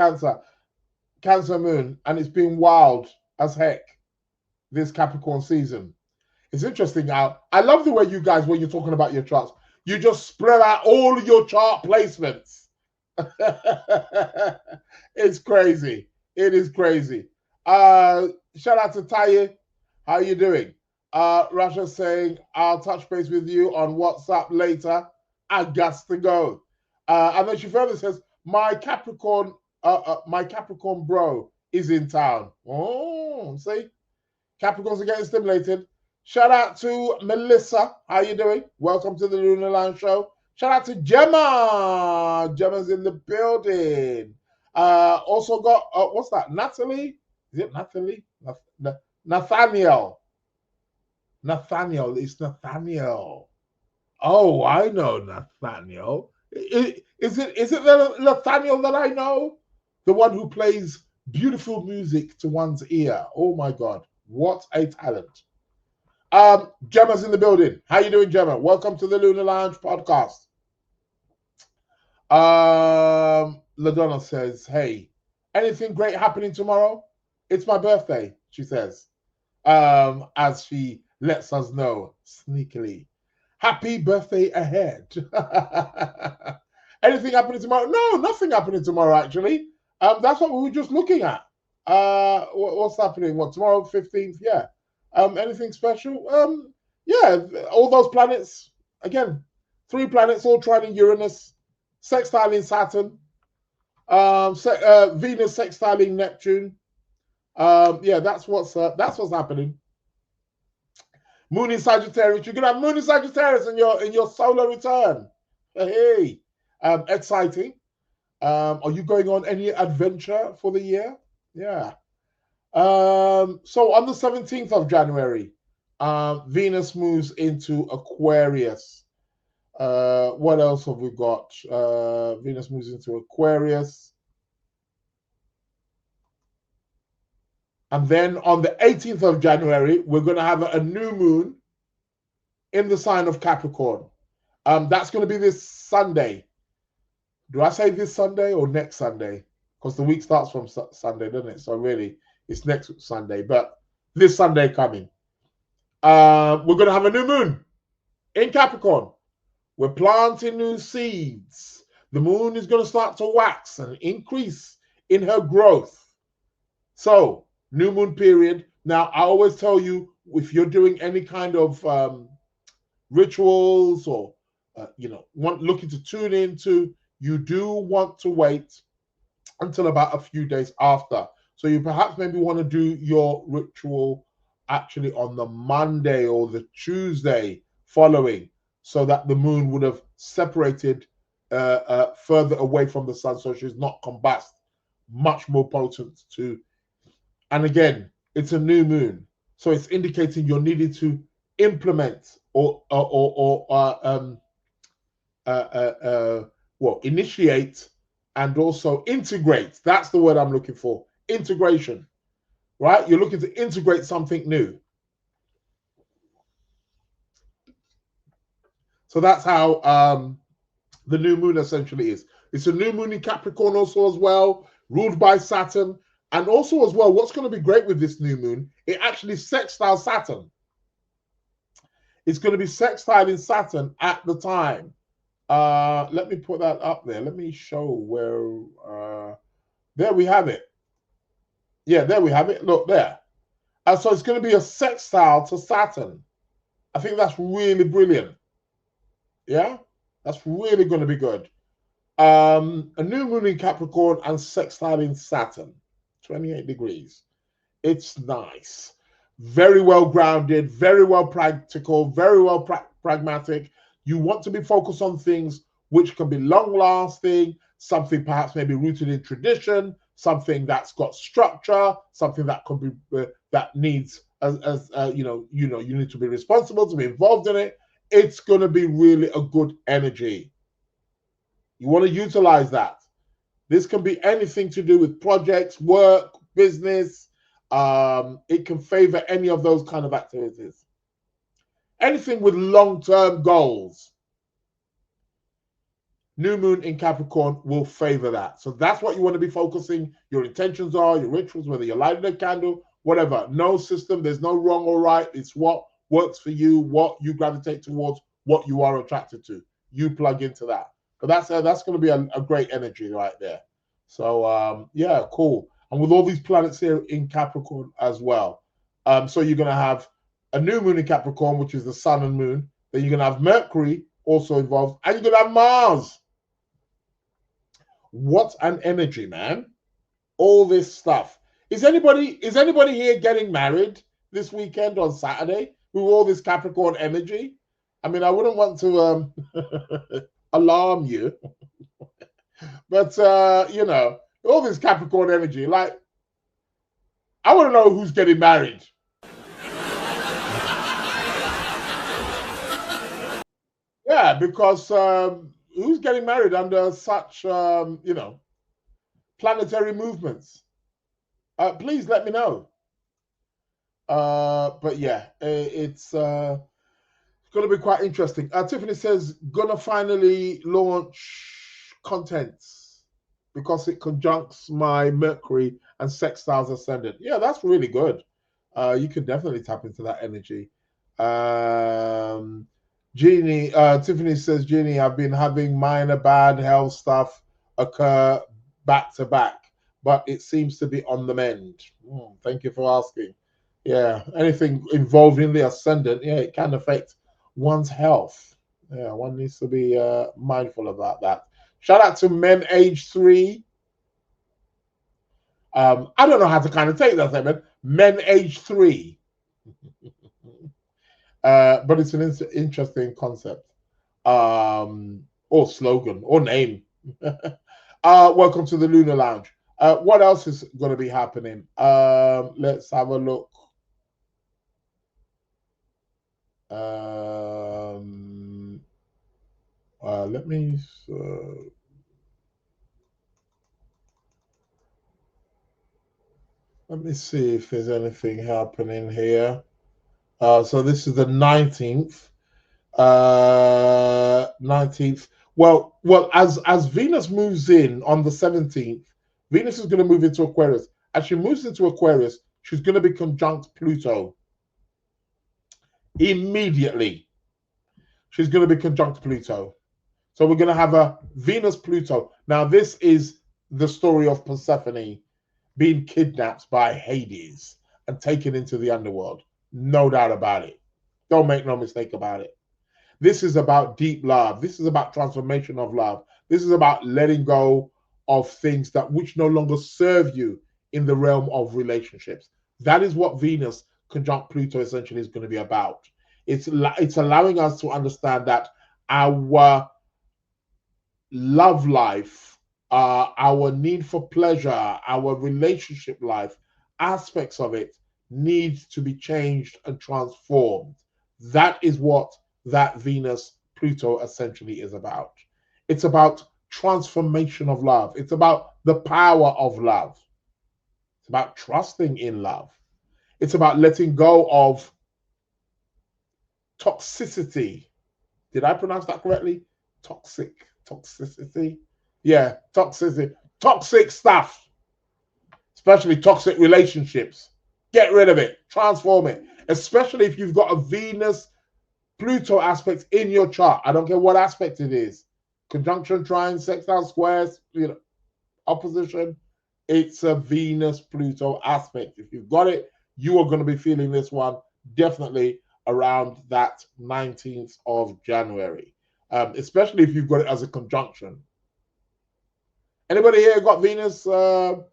Cancer moon, and it's been wild as heck this Capricorn season. It's interesting now. I love the way you guys, when you're talking about your charts, you just spread out all of your chart placements. It's crazy. It is crazy. Shout out to Taye. How you doing? Rasha saying, I'll touch base with you on WhatsApp later. I got to go. And then she further says, my Capricorn bro is in town. Oh, see? Capricorns are getting stimulated. Shout out to Melissa. How you doing? Welcome to the Lunar Lounge show. Shout out to Gemma. Gemma's in the building. Also got, what's that? Natalie? Is it Natalie? Nathaniel. Nathaniel. It's Nathaniel. Oh, I know Nathaniel. Is it the Nathaniel that I know? The one who plays beautiful music to one's ear. Oh my God. What a talent. Gemma's in the building. How you doing, Gemma? Welcome to the Lunar Lounge Podcast. LaDonna says, hey, anything great happening tomorrow? It's my birthday, she says, as she lets us know sneakily. Happy birthday ahead. Anything happening tomorrow? No, nothing happening tomorrow, actually. That's what we were just looking at. What's happening? What, tomorrow, 15th? Yeah. Anything special? Yeah, all those planets. Again, 3 planets all trining Uranus, sextiling Saturn, Venus sextiling Neptune. Yeah, that's what's happening. Moon in Sagittarius. You're gonna have Moon in Sagittarius in your solar return. Hey, exciting. Are you going on any adventure for the year? Yeah. So on the 17th of January, Venus moves into Aquarius. What else have we got? Venus moves into Aquarius. And then on the 18th of January, we're going to have a new moon in the sign of Capricorn. That's going to be this Sunday. Do I say this Sunday or next Sunday? Because the week starts from Sunday, doesn't it? So really, it's next Sunday. But this Sunday coming, we're going to have a new moon in Capricorn. We're planting new seeds. The moon is going to start to wax and increase in her growth. So, new moon period. Now, I always tell you, if you're doing any kind of rituals or, looking to tune into, you do want to wait until about a few days after. So you perhaps maybe want to do your ritual actually on the Monday or the Tuesday following, so that the moon would have separated further away from the sun, so she's not combust, much more potent too. And again, it's a new moon, so it's indicating you're needing to implement or initiate and also integrate. That's the word I'm looking for. Integration, right? You're looking to integrate something new. So that's how the new moon essentially is. It's a new moon in Capricorn also as well, ruled by Saturn. And also as well, what's going to be great with this new moon, it actually sextiles Saturn. It's going to be sextiling Saturn at the time. Let me put that up there. Let me show where, there we have it. Yeah, there we have it. Look there. So it's going to be a sextile to Saturn. I think that's really brilliant. Yeah, that's really going to be good. A new moon in Capricorn and sextiling Saturn, 28 degrees. It's nice. Very well grounded, very well practical, very well pragmatic. You want to be focused on things which can be long lasting, something perhaps maybe rooted in tradition, something that's got structure, something that can be that needs you need to be responsible to be involved in it. It's going to be really a good energy. You want to utilize that. This can be anything to do with projects, work, business. It can favor any of those kind of activities. Anything with long-term goals. New moon in Capricorn will favor that. So that's what you want to be focusing. Your intentions are, your rituals, whether you're lighting a candle, whatever. No system, there's no wrong or right. It's what works for you, what you gravitate towards, what you are attracted to. You plug into that. But that's going to be a great energy right there. So, yeah, cool. and with all these planets here in Capricorn as well. So you're going to have a new moon in Capricorn, which is the sun and moon. Then you're going to have Mercury also involved, and you're going to have Mars. What an energy, man. All this stuff. Is anybody here getting married this weekend on Saturday with all this Capricorn energy? I mean, I wouldn't want to alarm you, but you know, all this Capricorn energy, like, I want to know who's getting married. Yeah, because who's getting married under such, you know, planetary movements? Please let me know. But yeah, it's going to be quite interesting. Tiffany says, gonna finally launch contents because it conjuncts my Mercury and sextiles ascendant. Yeah, that's really good. You can definitely tap into that energy. Jeannie, Tiffany says, Jeannie, I've been having minor bad health stuff occur back to back, but it seems to be on the mend. Thank you for asking. Yeah, anything involving the ascendant, yeah, it can affect one's health. Yeah, one needs to be mindful about that. Shout out to Men Age 3. I don't know how to kind of take that statement. Men Age 3. But it's an interesting concept, or slogan, or name. Welcome to the Lunar Lounge. What else is going to be happening? Let's have a look. Let me see if there's anything happening here. So this is the 19th. 19th. Well, as Venus moves in on the 17th, Venus is going to move into Aquarius. As she moves into Aquarius, she's going to be conjunct Pluto. Immediately, she's going to be conjunct Pluto. So we're going to have a Venus-Pluto. Now, this is the story of Persephone being kidnapped by Hades and taken into the underworld. No doubt about it. Don't make no mistake about it. This is about deep love. This is about transformation of love. This is about letting go of things that which no longer serve you in the realm of relationships. That is what Venus conjunct Pluto essentially is going to be about. It's allowing us to understand that our love life, our need for pleasure, our relationship life, aspects of it need to be changed and transformed. That is what that Venus-Pluto essentially is about. It's about transformation of love. It's about the power of love. It's about trusting in love. It's about letting go of toxicity. Did I pronounce that correctly? Toxicity. Yeah, toxicity. Toxic stuff, especially toxic relationships. Get rid of it. Transform it. Especially if you've got a Venus-Pluto aspect in your chart. I don't care what aspect it is. Conjunction, trines, sextile, squares, opposition. It's a Venus-Pluto aspect. If you've got it, you are going to be feeling this one definitely around that 19th of January. Especially if you've got it as a conjunction. Anybody here got Venus-Pluto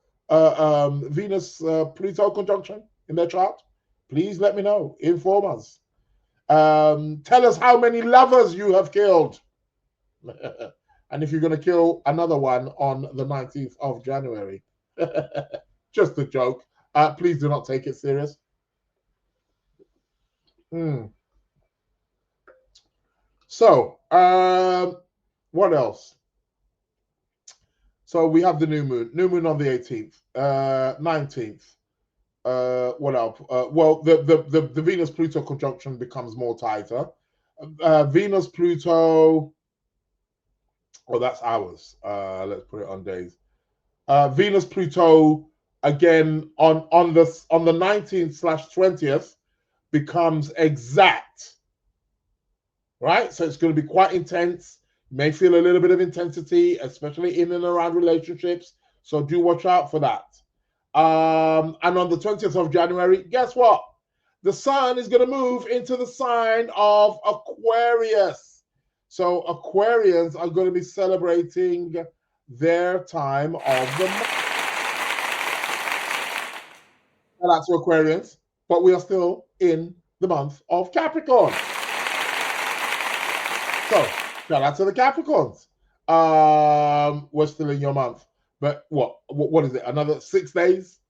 conjunction in their chart? Please let me know. Inform us. Tell us how many lovers you have killed. And if you're going to kill another one on the 19th of January. Just a joke. Please do not take it serious. So, what else? So we have the new moon on the 18th, 19th. What else? Well, the Venus-Pluto conjunction becomes more tighter. Venus-Pluto, that's hours. Let's put it on days. Venus-Pluto again on the 19th/20th becomes exact. Right? So it's going to be quite intense. You may feel a little bit of intensity, especially in and around relationships. So do watch out for that. And on the 20th of January, guess what? The sun is going to move into the sign of Aquarius. So Aquarians are going to be celebrating their time of the month. Shout out to Aquarians, but we are still in the month of Capricorn. So shout out to the Capricorns. We're still in your month, but what is it? Another 6 days,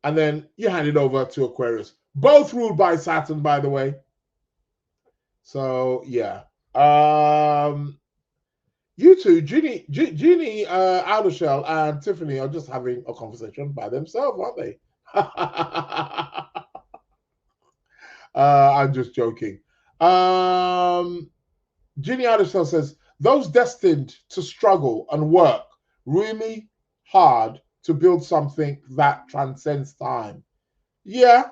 and then you hand it over to Aquarius. Both ruled by Saturn, by the way. So yeah. You two, Jeannie, Aldershell, and Tiffany are just having a conversation by themselves, aren't they? I'm just joking. Jeannie Aldershell says, those destined to struggle and work really hard to build something that transcends time. Yeah.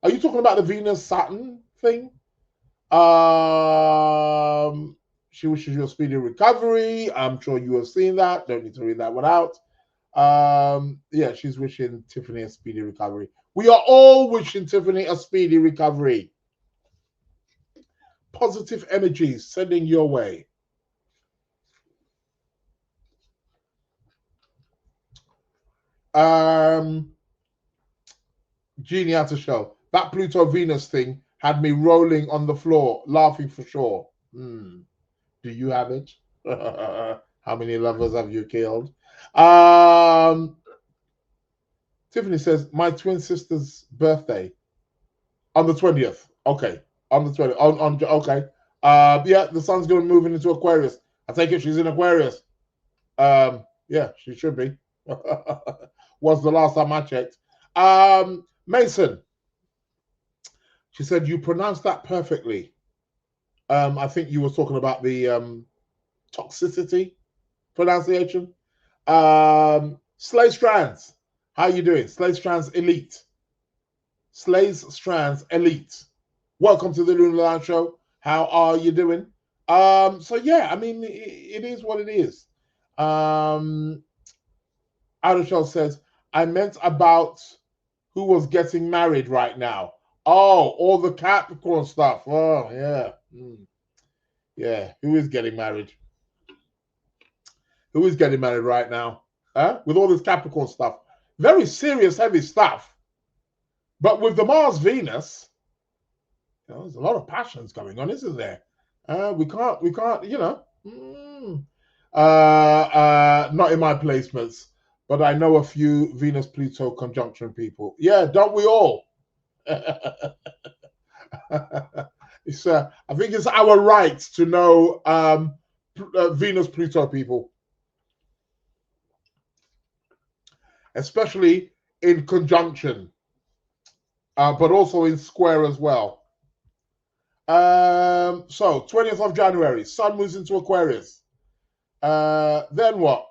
Are you talking about the Venus-Saturn thing? She wishes you a speedy recovery. I'm sure you have seen that. Don't need to read that one out. Yeah, she's wishing Tiffany a speedy recovery. We are all wishing Tiffany a speedy recovery. Positive energies sending your way. Genie out of show. That Pluto Venus thing had me rolling on the floor, laughing for sure. Do you have it? How many lovers have you killed? Tiffany says, my twin sister's birthday on the 20th. Okay. On the 20th. Okay. Yeah, the sun's going to move into Aquarius. I take it she's in Aquarius. Yeah, she should be. Was the last time I checked. Mason. She said, you pronounced that perfectly. I think you were talking about the toxicity pronunciation. Slay Strands. How you doing? Slay Strands Elite. Slay's Strands Elite. Welcome to the Lunar Lounge Show. How are you doing? So yeah, I mean, it is what it is. Adishel says, I meant about who was getting married right now. Oh, all the Capricorn stuff. Oh, yeah. Yeah, who is getting married? Who is getting married right now? With all this Capricorn stuff. Very serious, heavy stuff. But with the Mars-Venus, there's a lot of passions going on, isn't there? We can't, not in my placements, but I know a few Venus-Pluto conjunction people. Yeah, don't we all? It's I think it's our right to know Venus-Pluto people, especially in conjunction, but also in square as well. So 20th of January, Sun moves into Aquarius. Then what?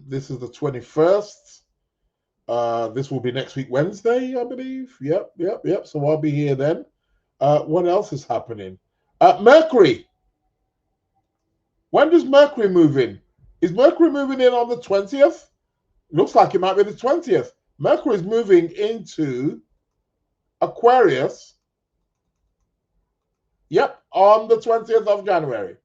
This is the 21st. This will be next week, Wednesday, I believe. Yep. So I'll be here then. What else is happening? Mercury. When does Mercury move in? Is Mercury moving in on the 20th? Looks like it might be the 20th. Mercury is moving into Aquarius. Yep, on the 20th of January.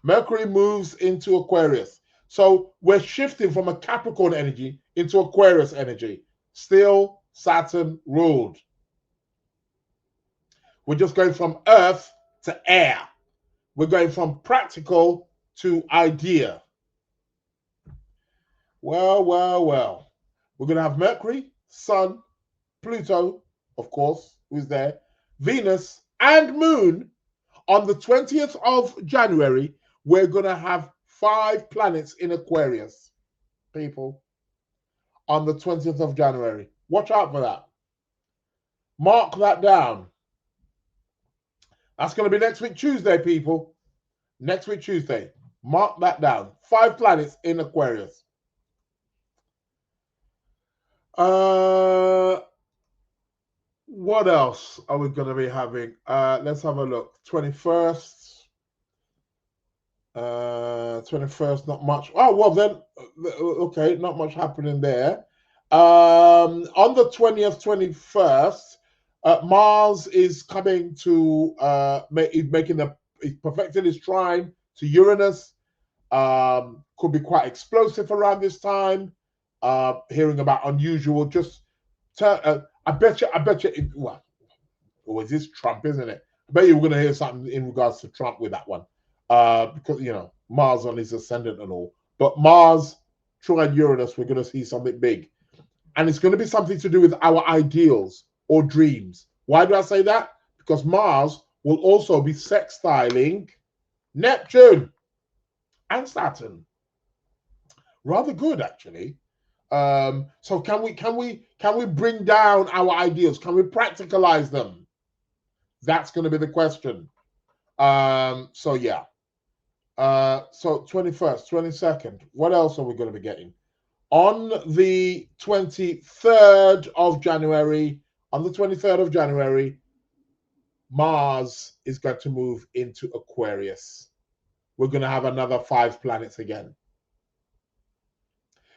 Mercury moves into Aquarius. So we're shifting from a Capricorn energy into Aquarius energy. Still Saturn ruled. We're just going from earth to air. We're going from practical to idea. Well. We're going to have Mercury, Sun, Pluto, of course, who's there, Venus, and Moon. On the 20th of January, we're going to have 5 planets in Aquarius, people, on the 20th of January. Watch out for that. Mark that down. That's going to be next week, Tuesday, people. Next week, Tuesday. Mark that down. 5 planets in Aquarius. What else are we going to be having? Let's have a look. 21st. 21st, not much. Oh, well then, okay, not much happening there. On the 20th, 21st, Mars is coming to, he's perfecting his trine to Uranus. Could be quite explosive around this time. Hearing about unusual, I bet you, well, or is this Trump, isn't it? I bet you we're going to hear something in regards to Trump with that one. Because, Mars on his ascendant and all. But Mars, trine Uranus, we're going to see something big. And it's going to be something to do with our ideals or dreams. Why do I say that? Because Mars will also be sextiling Neptune and Saturn. Rather good, actually. So can we bring down our ideals? Can we practicalize them? That's going to be the question. So yeah. So 21st, 22nd. What else are we going to be getting? On the 23rd of January, Mars is going to move into Aquarius. We're going to have another 5 planets again.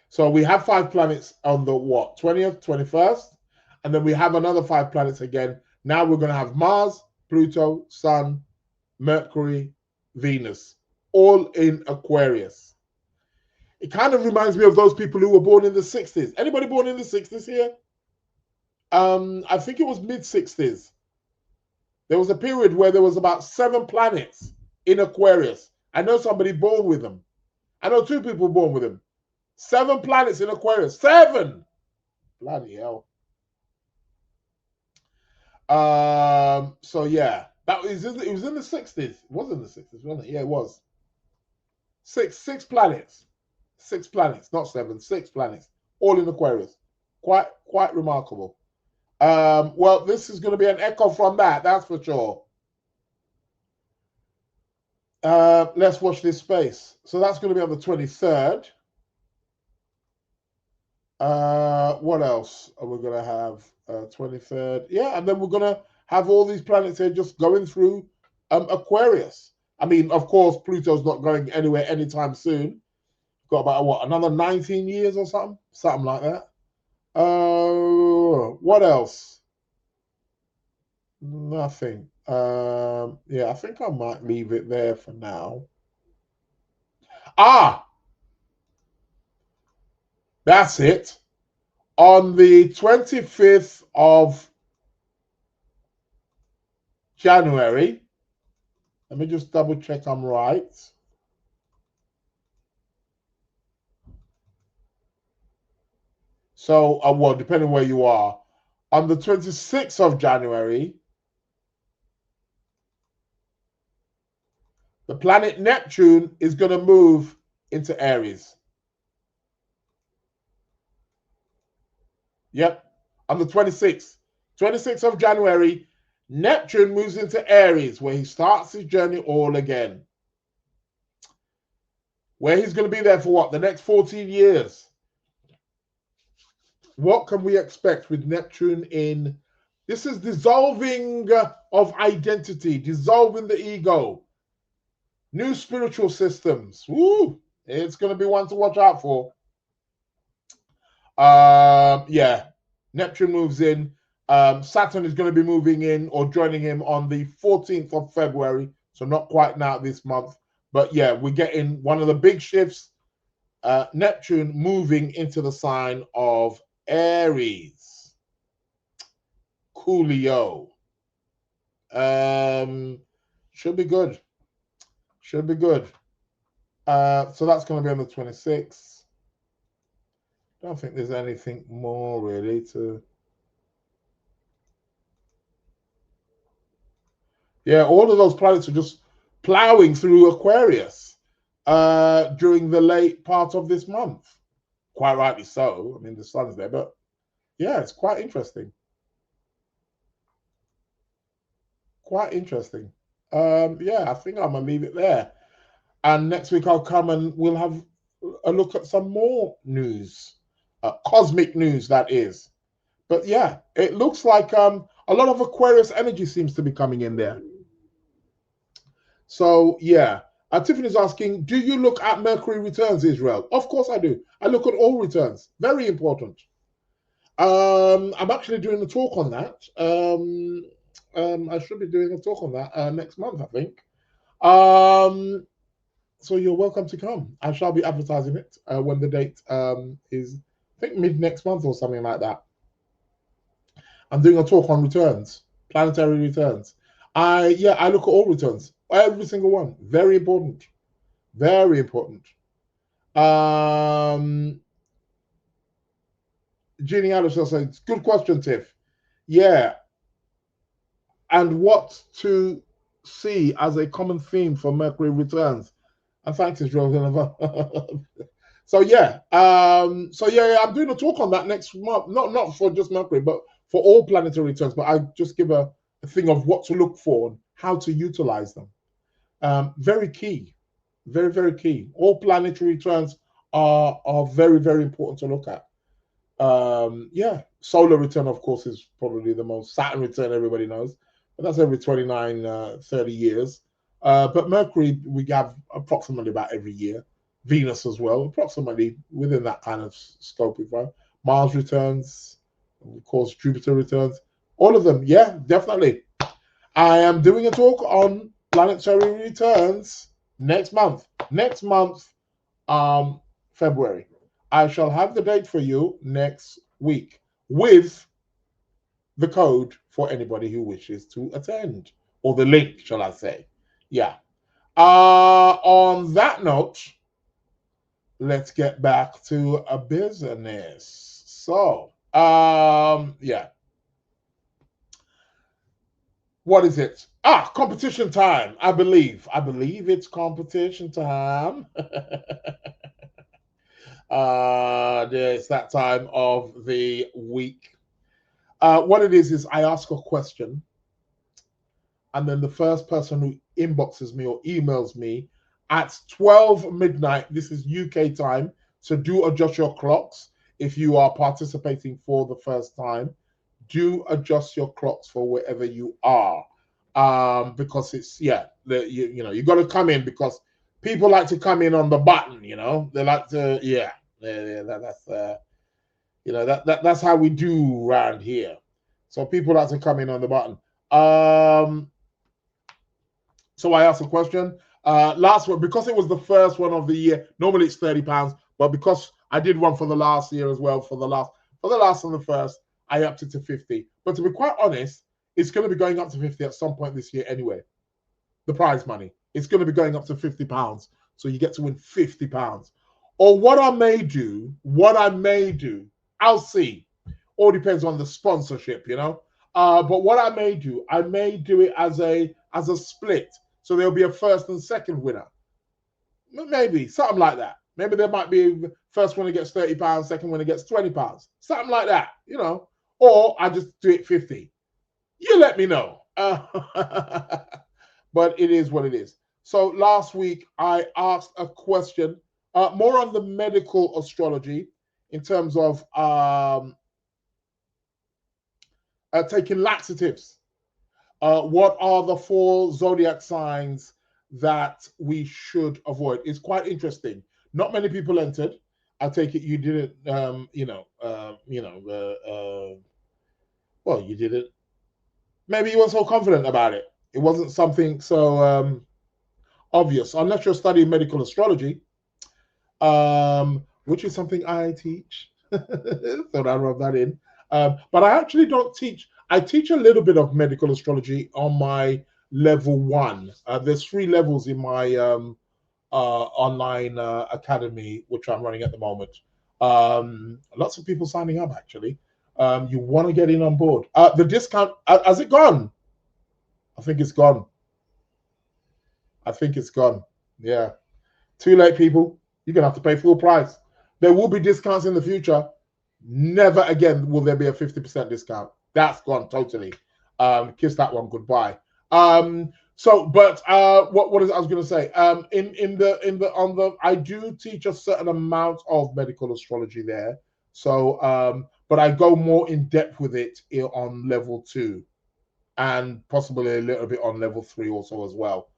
So we have 5 planets on the 20th, 21st, and then we have another 5 planets again. Now we're going to have Mars, Pluto, Sun, Mercury, Venus, all in Aquarius. It kind of reminds me of those people who were born in the 60s. Anybody born in the 60s here? I think it was mid-60s. There was a period where there was about 7 planets in Aquarius. I know somebody born with them. I know 2 people born with them. 7 planets in Aquarius. 7! Bloody hell. So yeah, it was in the 60s. It was in the 60s, wasn't it? Yeah, it was. 6 planets. 6 planets, not 7, 6 planets, all in Aquarius. Quite remarkable. Well, this is going to be an echo from that, that's for sure. Let's watch this space. So that's going to be on the 23rd. What else are we going to have? 23rd. Yeah, and then we're going to have all these planets here just going through Aquarius. I mean, of course, Pluto's not going anywhere anytime soon. Got about, another 19 years or something? Something like that. What else? Nothing. Yeah, I think I might leave it there for now. That's it. On the 25th of January, let me just double check I'm right. So, well, depending where you are, on the 26th of January, the planet Neptune is going to move into Aries. Yep, on the 26th of January, Neptune moves into Aries, where he starts his journey all again. Where he's going to be there for what? The next 14 years. What can we expect with Neptune in? This is dissolving of identity, dissolving the ego. New spiritual systems. Woo! It's going to be one to watch out for. Yeah, Neptune moves in. Saturn is going to be moving in or joining him on the 14th of February. So not quite now this month. But yeah, we're getting one of the big shifts. Neptune moving into the sign of Aries. Coolio. Should be good. Should be good. So that's going to be on the 26th. Don't think there's anything more really to. Yeah, all of those planets are just plowing through Aquarius during the late part of this month. Quite rightly so. I mean, the sun's there, but yeah, it's quite interesting. Quite interesting. Yeah, I think I'm gonna leave it there. And next week I'll come and we'll have a look at some more news, cosmic news, that is. But yeah, it looks like a lot of Aquarius energy seems to be coming in there. So yeah, Tiffany's asking, do you look at Mercury returns, Israel? Of course I do. I look at all returns. Very important. I'm actually doing a talk on that. I should be doing a talk on that next month, I think. So you're welcome to come. I shall be advertising it when the date is, I think, mid next month or something like that. I'm doing a talk on returns, planetary returns. I look at all returns, every single one. Very important. Very important. Jeannie Alice says, good question, Tiff. Yeah. And what to see as a common theme for Mercury returns? And thanks, Israel. So I'm doing a talk on that next month. Not for just Mercury, but for all planetary returns. But I just give a thing of what to look for and how to utilize them. Very key. Very, very key. All planetary returns are very, very important to look at. Solar return, of course, is probably the most. Saturn return, everybody knows, but that's every 29, 30 years. But Mercury, we have approximately about every year. Venus as well, approximately within that kind of scope. Mars returns, of course, Jupiter returns. All of them, yeah, definitely. I am doing a talk on planetary returns next month. February. I shall have the date for you next week with the code for anybody who wishes to attend, or the link, shall I say. Yeah. On that note, let's get back to a business. So, what is it? Competition time. I believe it's competition time. It's that time of the week. What it is I ask a question, and then the first person who inboxes me or emails me at 12 midnight, this is UK time, so do adjust your clocks. If you are participating for the first time, do adjust your clocks for wherever you are, because it's you got to come in, because people like to come in on the button. They like to that's how we do around here. So people like to come in on the button. So I asked a question last one, because it was the first one of the year. Normally it's £30, but because I did one for the last year as well, for the last and the first, I upped it to 50. But to be quite honest, it's going to be going up to 50 at some point this year anyway. The prize money, it's going to be going up to £50, so you get to win £50. Or what I may do, I'll see. All depends on the sponsorship, But what I may do it as a split. So there'll be a first and second winner. Maybe something like that. Maybe there might be first winner gets £30, second winner gets £20. Something like that, Or I just do it 50. You let me know. But it is what it is. So last week I asked a question more on the medical astrology, in terms of taking laxatives. What are the 4 zodiac signs that we should avoid? It's quite interesting. Not many people entered. I take it you didn't, well, you didn't. Maybe you weren't so confident about it. It wasn't something so obvious, unless you're studying medical astrology, which is something I teach. Thought I'd rub that in. But I actually don't teach. I teach a little bit of medical astrology on my level 1. There's 3 levels in my online academy, which I'm running at the moment. Lots of people signing up, actually. You want to get in on board. The discount, has it gone? I think it's gone. Yeah. Too late, people. You're going to have to pay full price. There will be discounts in the future. Never again will there be a 50% discount. That's gone totally. Kiss that one goodbye. What is it I was going to say? I do teach a certain amount of medical astrology there. So, but I go more in depth with it on level 2, and possibly a little bit on level 3 also as well.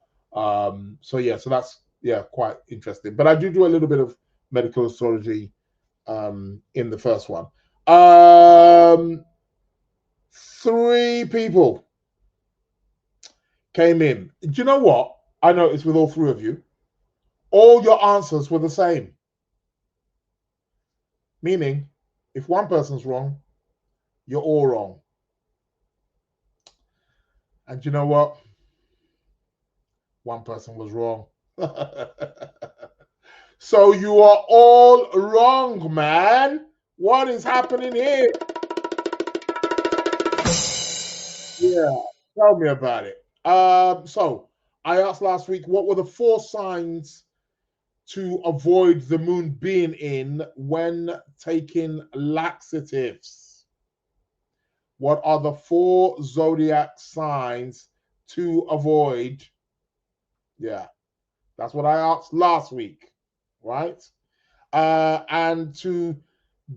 So that's yeah, quite interesting. But I do a little bit of medical astrology in the first one. 3 people came in. Do you know what? I noticed with all 3 of you, all your answers were the same. Meaning, if one person's wrong, you're all wrong. And you know what? One person was wrong. So you are all wrong, man. What is happening here? Yeah, tell me about it. So I asked last week, what were the 4 signs to avoid the moon being in when taking laxatives? What are the 4 zodiac signs to avoid? Yeah, that's what I asked last week, right? And to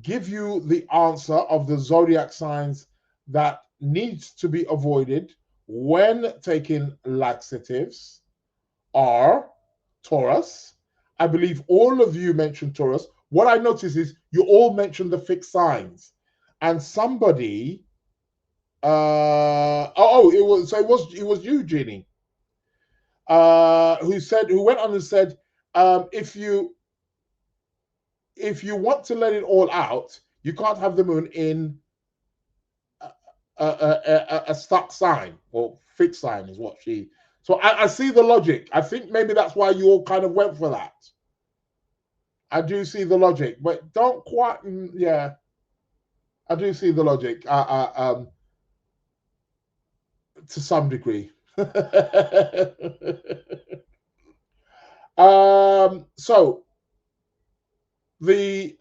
give you the answer of the zodiac signs that needs to be avoided when taking laxatives are Taurus. I believe all of you mentioned Taurus. What I noticed is you all mentioned the fixed signs, and somebody, it was you, Jeannie, who went on and said, if you want to let it all out, you can't have the moon in a stuck sign or fixed sign is what she. So I see the logic. I think maybe that's why you all kind of went for that. I do see the logic, but don't quite. Yeah, I do see the logic. To some degree. So the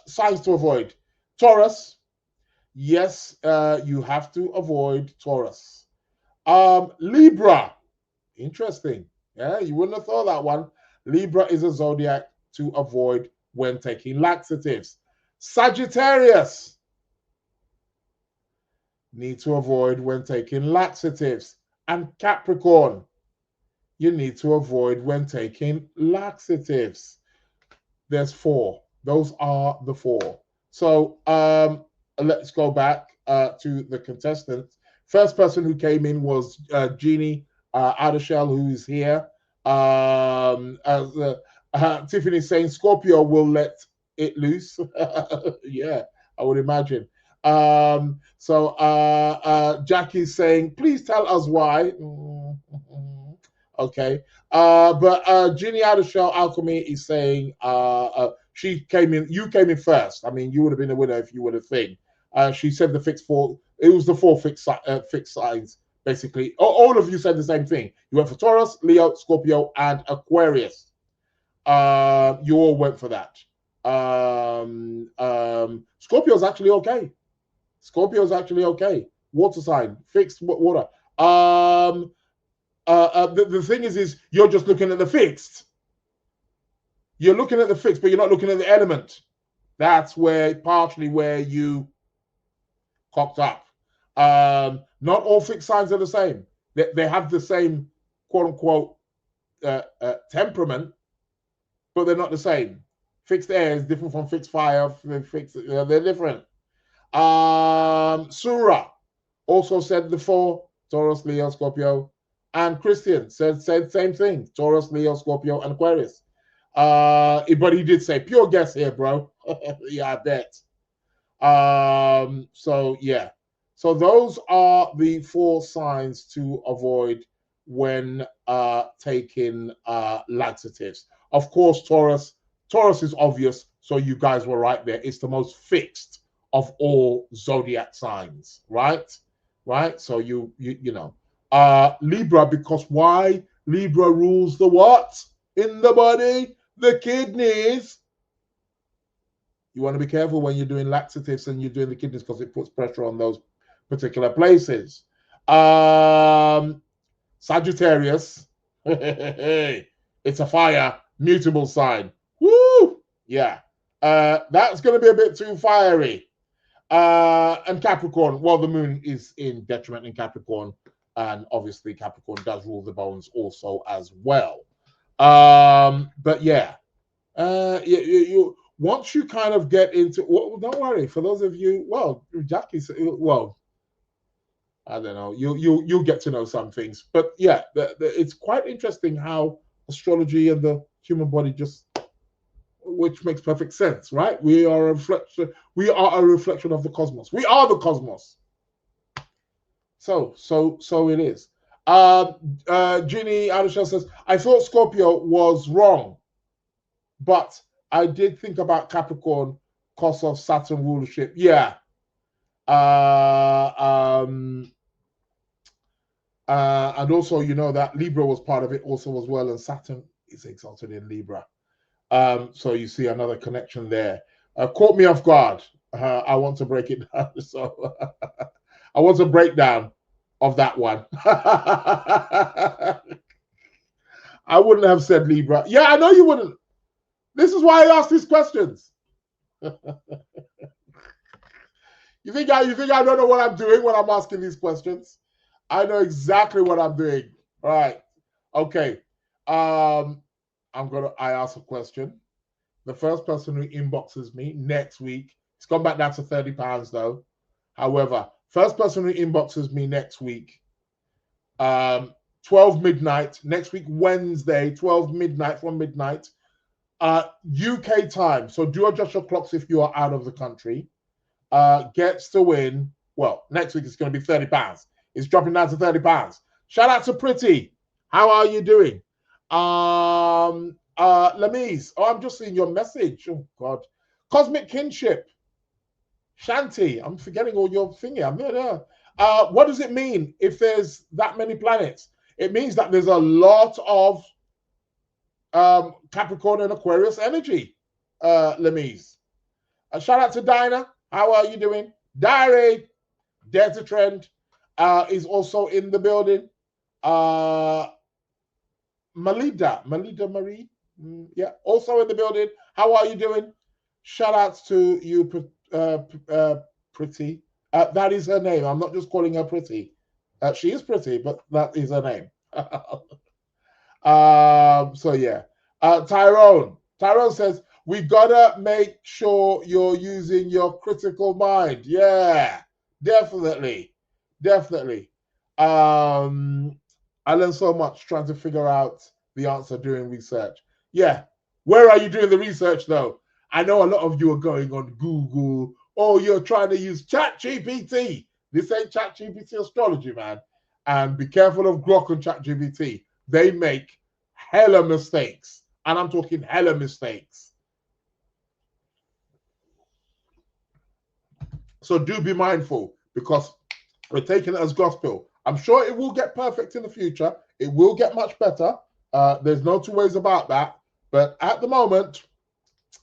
signs to avoid: Taurus. Yes, you have to avoid Taurus. Libra. Interesting. Yeah, you wouldn't have thought that one. Libra is a zodiac to avoid when taking laxatives. Sagittarius. Need to avoid when taking laxatives. And Capricorn. You need to avoid when taking laxatives. There's 4. Those are the 4. So let's go back to the contestants. First person who came in was Jeannie Addershell, who is here. Tiffany saying Scorpio will let it loose. Yeah, I would imagine. Jackie's saying, please tell us why. Okay. But Jeannie Addershell Alchemy is saying she came in, you came in first. I mean, you would have been a winner if you would have thing. She said the fixed 4, it was the 4 fixed signs, basically. All of you said the same thing. You went for Taurus, Leo, Scorpio, and Aquarius. You all went for that. Scorpio's actually okay. Scorpio's actually okay. Water sign, fixed water. The thing is you're just looking at the fixed. You're looking at the fixed, but you're not looking at the element. That's partially where you cocked up. Not all fixed signs are the same. They have the same quote unquote temperament, but they're not the same. Fixed air is different from fixed fire. They're different. Surah also said the 4: Taurus, Leo, Scorpio. And Christian said same thing: Taurus, Leo, Scorpio, and Aquarius. But he did say pure guess here, bro. Yeah, I bet. So yeah. So those are the 4 signs to avoid when taking laxatives. Of course, Taurus is obvious. So you guys were right there. It's the most fixed of all zodiac signs, right? Right. So you know. Libra, because why? Libra rules the what in the body? The kidneys. You want to be careful when you're doing laxatives and you're doing the kidneys because it puts pressure on those particular places. Sagittarius. It's a fire, mutable sign. Woo! Yeah. That's going to be a bit too fiery. And Capricorn, well, the moon is in detriment in Capricorn. And obviously Capricorn does rule the bones also as well. But yeah, you once you kind of get into, well, don't worry. For those of you, well, Jackie, well, I don't know. You'll get to know some things, but yeah, it's quite interesting how astrology and the human body just, which makes perfect sense, right? We are a reflection. We are a reflection of the cosmos. We are the cosmos. So it is. Ginny Adishel says, I thought Scorpio was wrong, but I did think about Capricorn because of Saturn rulership. Yeah. And also, you know, that Libra was part of it also as well, and Saturn is exalted in Libra. So you see another connection there. Caught me off guard. I want to break it down. So I want a breakdown of that one. I wouldn't have said Libra. Yeah, I know you wouldn't. This is why I ask these questions. You think I don't know what I'm doing when I'm asking these questions? I know exactly what I'm doing. All right. Okay. I ask a question. The first person who inboxes me next week, it's gone back down to £30 though. However, first person who inboxes me next week, 12 midnight, next week, Wednesday, 12 midnight from midnight, UK time. So do adjust your clocks if you are out of the country. Gets to win. Well, next week it's going to be £30. It's dropping down to £30. Shout out to Pretty. How are you doing? Lamise. Oh, I'm just seeing your message. Oh God. Cosmic Kinship. Shanti. I'm forgetting all your thingy. I'm there. What does it mean if there's that many planets? It means that there's a lot of Capricorn and Aquarius energy. Lamise. Shout out to Dinah. How are you doing? Diary. Delta Trend is also in the building. Malida Marie, yeah, also in the building. How are you doing? Shout outs to you, Pretty. That is her name. I'm not just calling her Pretty. She is pretty, but that is her name. So yeah. Tyrone says, we gotta make sure you're using your critical mind. Yeah, definitely. I learned so much trying to figure out the answer doing research. Yeah. Where are you doing the research though? I know a lot of you are going on Google. Oh, you're trying to use ChatGPT. This ain't ChatGPT astrology, man. And be careful of Grok and ChatGPT. They make hella mistakes. And I'm talking hella mistakes. So do be mindful because we're taking it as gospel. I'm sure it will get perfect in the future. It will get much better. There's no two ways about that. But at the moment,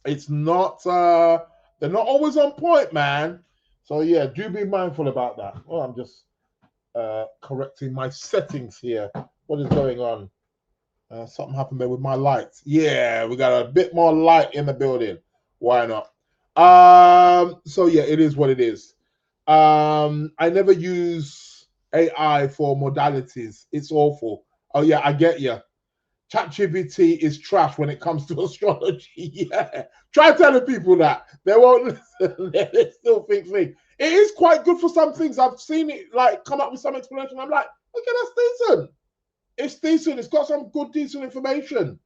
it's not, they're not always on point, man. So yeah, do be mindful about that. Oh, I'm just correcting my settings here. What is going on? Something happened there with my lights. Yeah, we got a bit more light in the building. Why not? So yeah, it is what it is. I never use AI for modalities. It's awful. Oh yeah, I get you. ChatGPT is trash when it comes to astrology. Yeah, try telling people that they won't listen. They still think things. It is quite good for some things. I've seen it like come up with some explanation. I'm like, okay, that's decent. It's decent. It's got some good, decent information.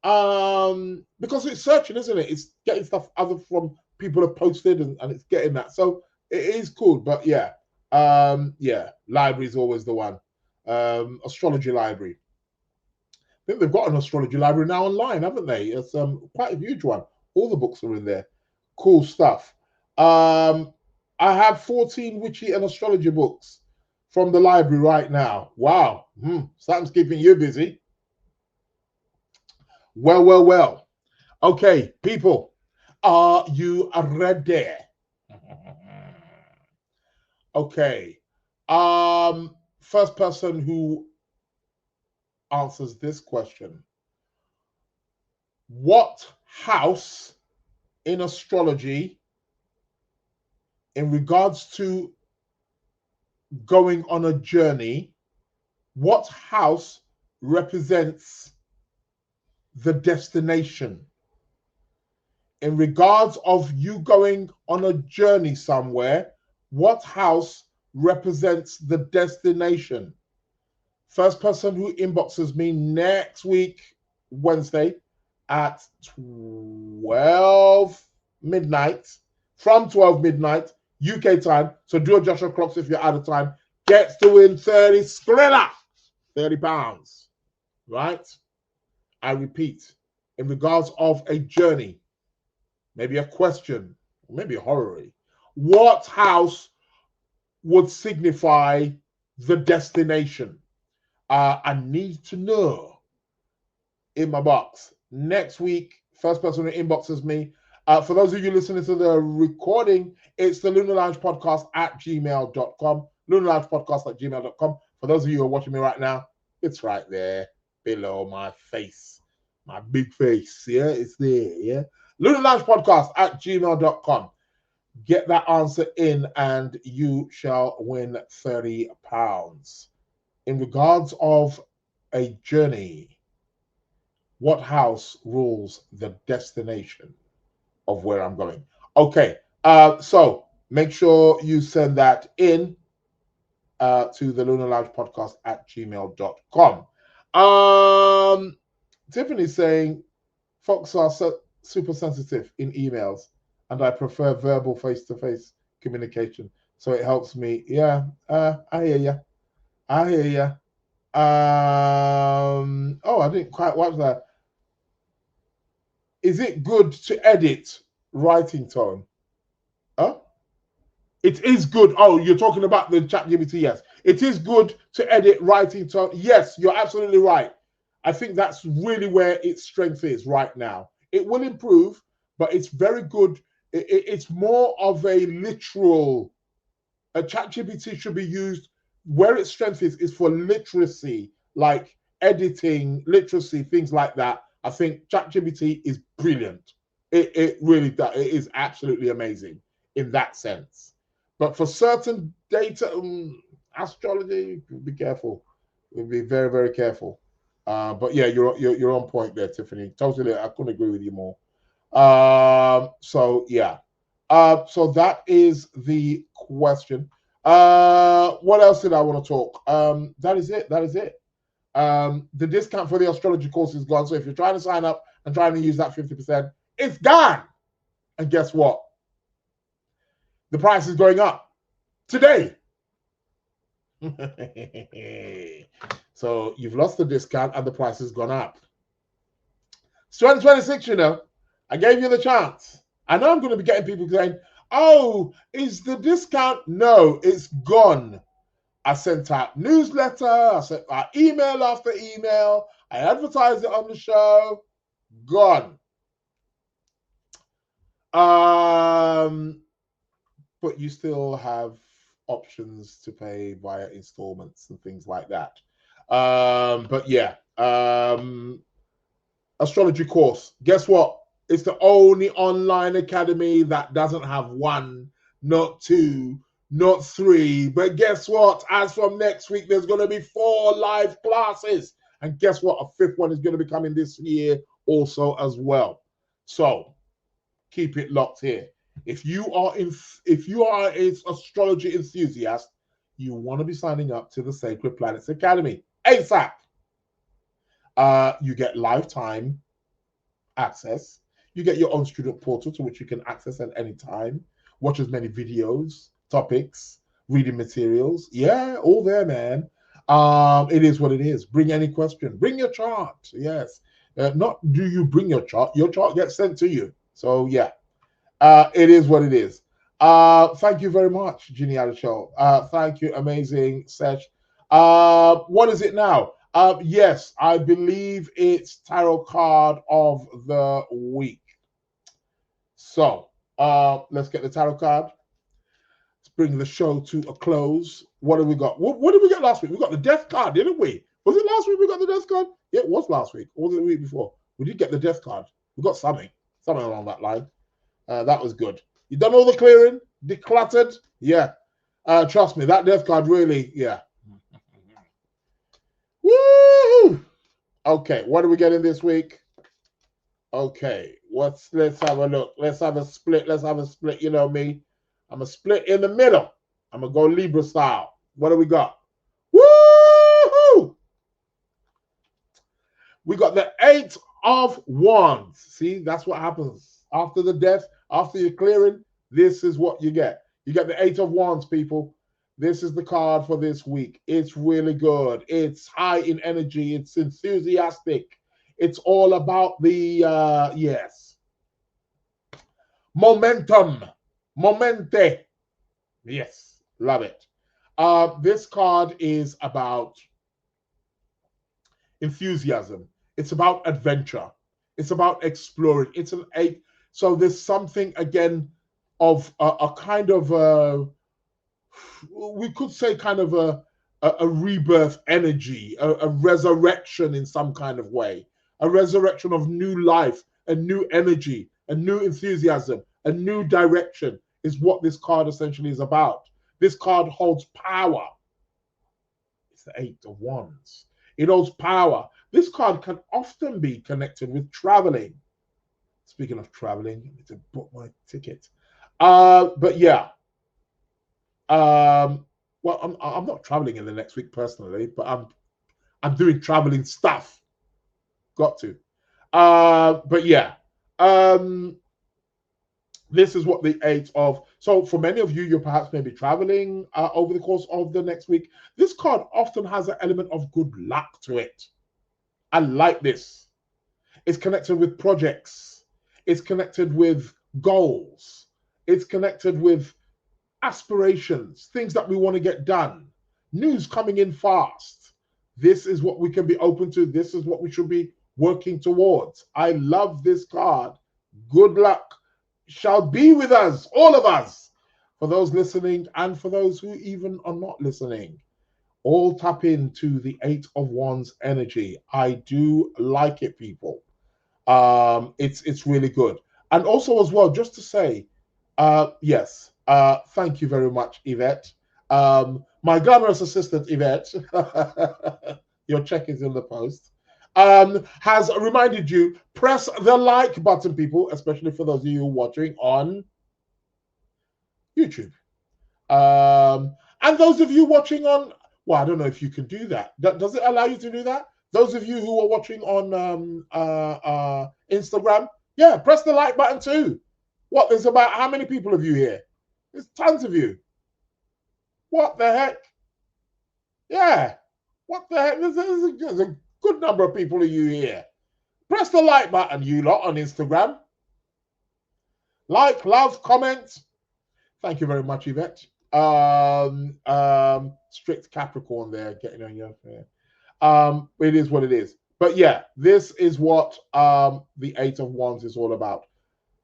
Because it's searching, isn't it? It's getting stuff other from people have posted and it's getting that. So it is cool. But yeah, library is always the one. Astrology library. I think they've got an astrology library now online, haven't they? It's quite a huge one. All the books are in there. Cool stuff. I have 14 witchy and astrology books from the library right now. Wow. Something's keeping you busy. Well. Okay, people, are you ready? Okay. First person who answers this question. What house in astrology, in regards to going on a journey, what house represents the destination. In regards of you going on a journey somewhere, what house represents the destination? First person who inboxes me next week, Wednesday, at 12 midnight, from 12 midnight, UK time, so do adjust your clocks if you're out of time, gets to win 30 skrilla, £30, right? I repeat, in regards of a journey, maybe a question, maybe a horror, what house would signify the destination? I need to know in my box. Next week, first person who inboxes me. For those of you listening to the recording, it's the Lunar Lounge Podcast at gmail.com. Lunar Lounge Podcast at gmail.com. For those of you who are watching me right now, it's right there below my face. My big face. Yeah, it's there. Yeah. Lunar Lounge Podcast at gmail.com. Get that answer in and you shall win £30. In regards of a journey, what house rules the destination of where I'm going? Okay, so make sure you send that in to the Lunar Lounge Podcast at gmail.com. Tiffany's saying, folks are super sensitive in emails and I prefer verbal face-to-face communication. So it helps me. Yeah, I hear you. I hear you. Oh, I didn't quite watch that. Is it good to edit writing tone? Huh? It is good. Oh, you're talking about the ChatGPT, yes. It is good to edit writing tone. Yes, you're absolutely right. I think that's really where its strength is right now. It will improve, but it's very good. It's more of a literal. A ChatGPT should be used where its strength is for literacy, like editing, literacy, things like that. I think ChatGPT is brilliant. It really does. It is absolutely amazing in that sense. But for certain data, astrology, be careful. We'll be very, very careful. But yeah, you're on point there, Tiffany. Totally, I couldn't agree with you more. So yeah. So that is the question. What else did I want to talk? That is it. The discount for the astrology course is gone. So if you're trying to sign up and trying to use that 50%, it's gone. And guess what? The price is going up today. So you've lost the discount and the price has gone up. It's 2026, you know. I gave you the chance. I know I'm going to be getting people saying, oh, is the discount? No, it's gone. I sent out newsletter. I sent out email after email. I advertised it on the show. Gone. But you still have options to pay via installments and things like that. But yeah, astrology course. Guess what? It's the only online academy that doesn't have 1, not 2, not 3. But guess what? As from next week, there's going to be 4 live classes. And guess what? A 5th one is going to be coming this year also as well. So keep it locked here. If you are an astrology enthusiast, you want to be signing up to the Sacred Planets Academy ASAP. You get lifetime access. You get your own student portal to which you can access at any time. Watch as many videos, topics, reading materials. Yeah, all there, man. It is what it is. Bring any question. Bring your chart. Yes. Not do you bring your chart. Your chart gets sent to you. So, yeah. It is what it is. Thank you very much, Ginny Adishol. Thank you. Amazing, Sesh. What is it now? Yes, I believe it's tarot card of the week. So let's get the tarot card. Let's bring the show to a close. What have we got? What did we get last week? We got the death card, didn't we? Was it last week we got the death card? Yeah, it was last week. Or was it the week before? We did get the death card. We got something along that line. That was good. You done all the clearing? Decluttered? Yeah. Trust me, that death card really, yeah. Woo! Okay, what are we getting this week? Okay, let's have a look. Let's have a split. You know me. I'm a split in the middle. I'm gonna go Libra style. What do we got? Woo! We got the 8 of Wands. See, that's what happens after the death, after you're clearing. This is what you get. You get the 8 of Wands, people. This is the card for this week. It's really good. It's high in energy. It's enthusiastic. It's all about the, yes, momentum. Momente. Yes, love it. This card is about enthusiasm. It's about adventure. It's about exploring. It's an 8. So there's something, again, of a kind of, we could say kind of a rebirth energy, a resurrection in some kind of way, a resurrection of new life, a new energy, a new enthusiasm, a new direction is what this card essentially is about. This card holds power. It's the 8 of Wands. It holds power. This card can often be connected with traveling. Speaking of traveling, I need to book my ticket. But yeah. Well, I'm not traveling in the next week personally, but I'm doing traveling stuff. Got to. But yeah. This is what the 8 of. So for many of you, you're perhaps maybe traveling over the course of the next week. This card often has an element of good luck to it. I like this. It's connected with projects. It's connected with goals. It's connected with aspirations, things that we want to get done. News coming in fast. This is what we can be open to. This is what we should be working towards. I love this card. Good luck shall be with us, all of us. For those listening and for those who even are not listening, all tap into the 8 of Wands energy. I do like it, people. It's really good. And also as well, just to say, yes, thank you very much, Yvette. My glamorous assistant, Yvette, your check is in the post, has reminded you, press the like button, people, especially for those of you watching on YouTube. And those of you watching on, well, I don't know if you can do that. Does it allow you to do that? Those of you who are watching on Instagram, yeah, press the like button too. What, there's about how many people of you here? There's tons of you. What the heck? Yeah. What the heck? There's a good number of people of you here. Press the like button, you lot, on Instagram. Like, love, comment. Thank you very much, Yvette. Strict Capricorn there, getting on your it is what it is. But yeah, this is what the 8 of Wands is all about.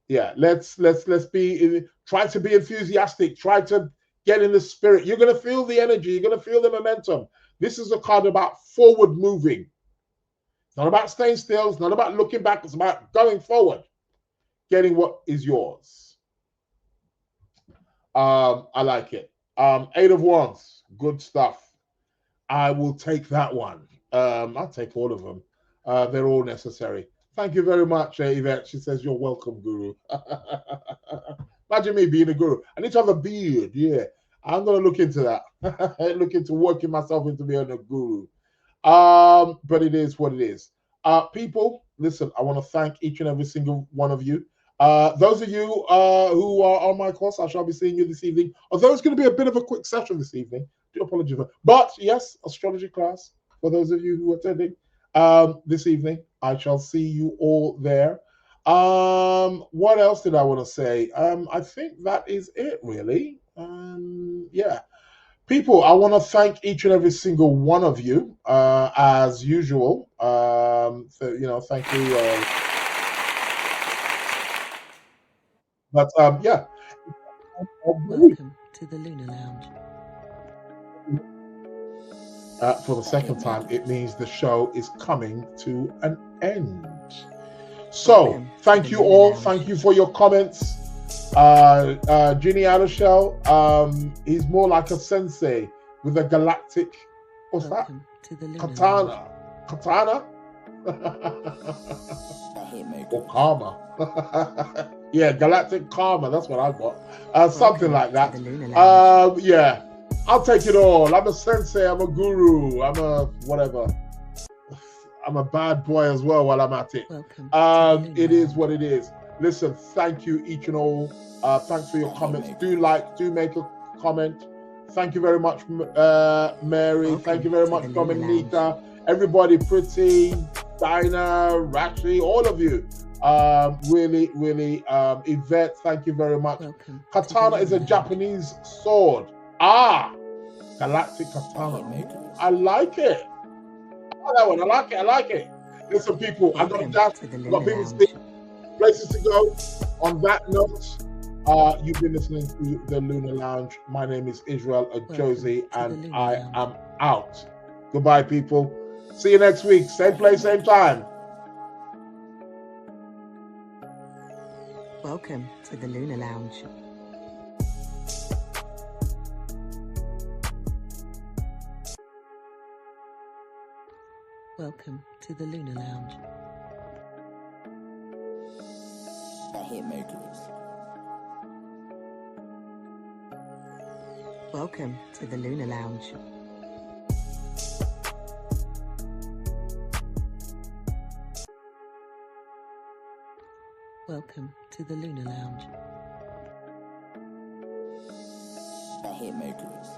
Yeah, let's try to be enthusiastic, try to get in the spirit. You're going to feel the energy, you're going to feel the momentum. This is a card about forward moving. It's not about staying still, it's not about looking back, it's about going forward, getting what is yours. I like it. 8 of Wands, good stuff. I will take that one. I'll take all of them. They're all necessary. Thank you very much, Yvette. She says, you're welcome, Guru. Imagine me being a guru. I need to have a beard. Yeah, I'm going to look into that. Look into working myself into being a guru. But it is what it is. People, listen, I want to thank each and every single one of you. Those of you who are on my course, I shall be seeing you this evening. Although it's going to be a bit of a quick session this evening. Do apologize for, but yes, astrology class for those of you who are attending this evening. I shall see you all there. What else did I want to say? I think that is it, really. Yeah, people, I want to thank each and every single one of you as usual. So, thank you. But yeah. Welcome to the Lunar Lounge. For the second time, it means the show is coming to an end. So, thank you all. Thank you for your comments. Ginny Alushel, he's more like a sensei with a galactic, what's that? Katana. The Hitmakers. Or karma. Yeah, galactic karma. That's what I got. Something like that. To the Lunar Lounge. Yeah, I'll take it all. I'm a sensei. I'm a guru. I'm a whatever. I'm a bad boy as well while I'm at it. Welcome. It is what it is. Listen, thank you each and all. Thanks for your comments. Do make a comment. Thank you very much, Mary. Welcome Thank you very to much, the Lunar Dominica. Everybody, Pretty, Dinah, Rashley, all of you. Really, Yvette, thank you very much. Welcome. Katana is a Japanese sword. Galactic katana. Hitmakers. I like it. I like that one. I like it. Listen, people, I got Welcome to dash. to the I got Lunar people to Lounge. see, places to go. On that note, you've been listening to the Lunar Lounge. My name is Israel Josie, to the and Lunar I Lounge. am out. Goodbye, people. See you next week. Same place, same time. Welcome to the Lunar Lounge. Welcome to the Lunar Lounge. The Hitmakers. Welcome to the Lunar Lounge. Welcome to the Lunar Lounge. The Hitmakers.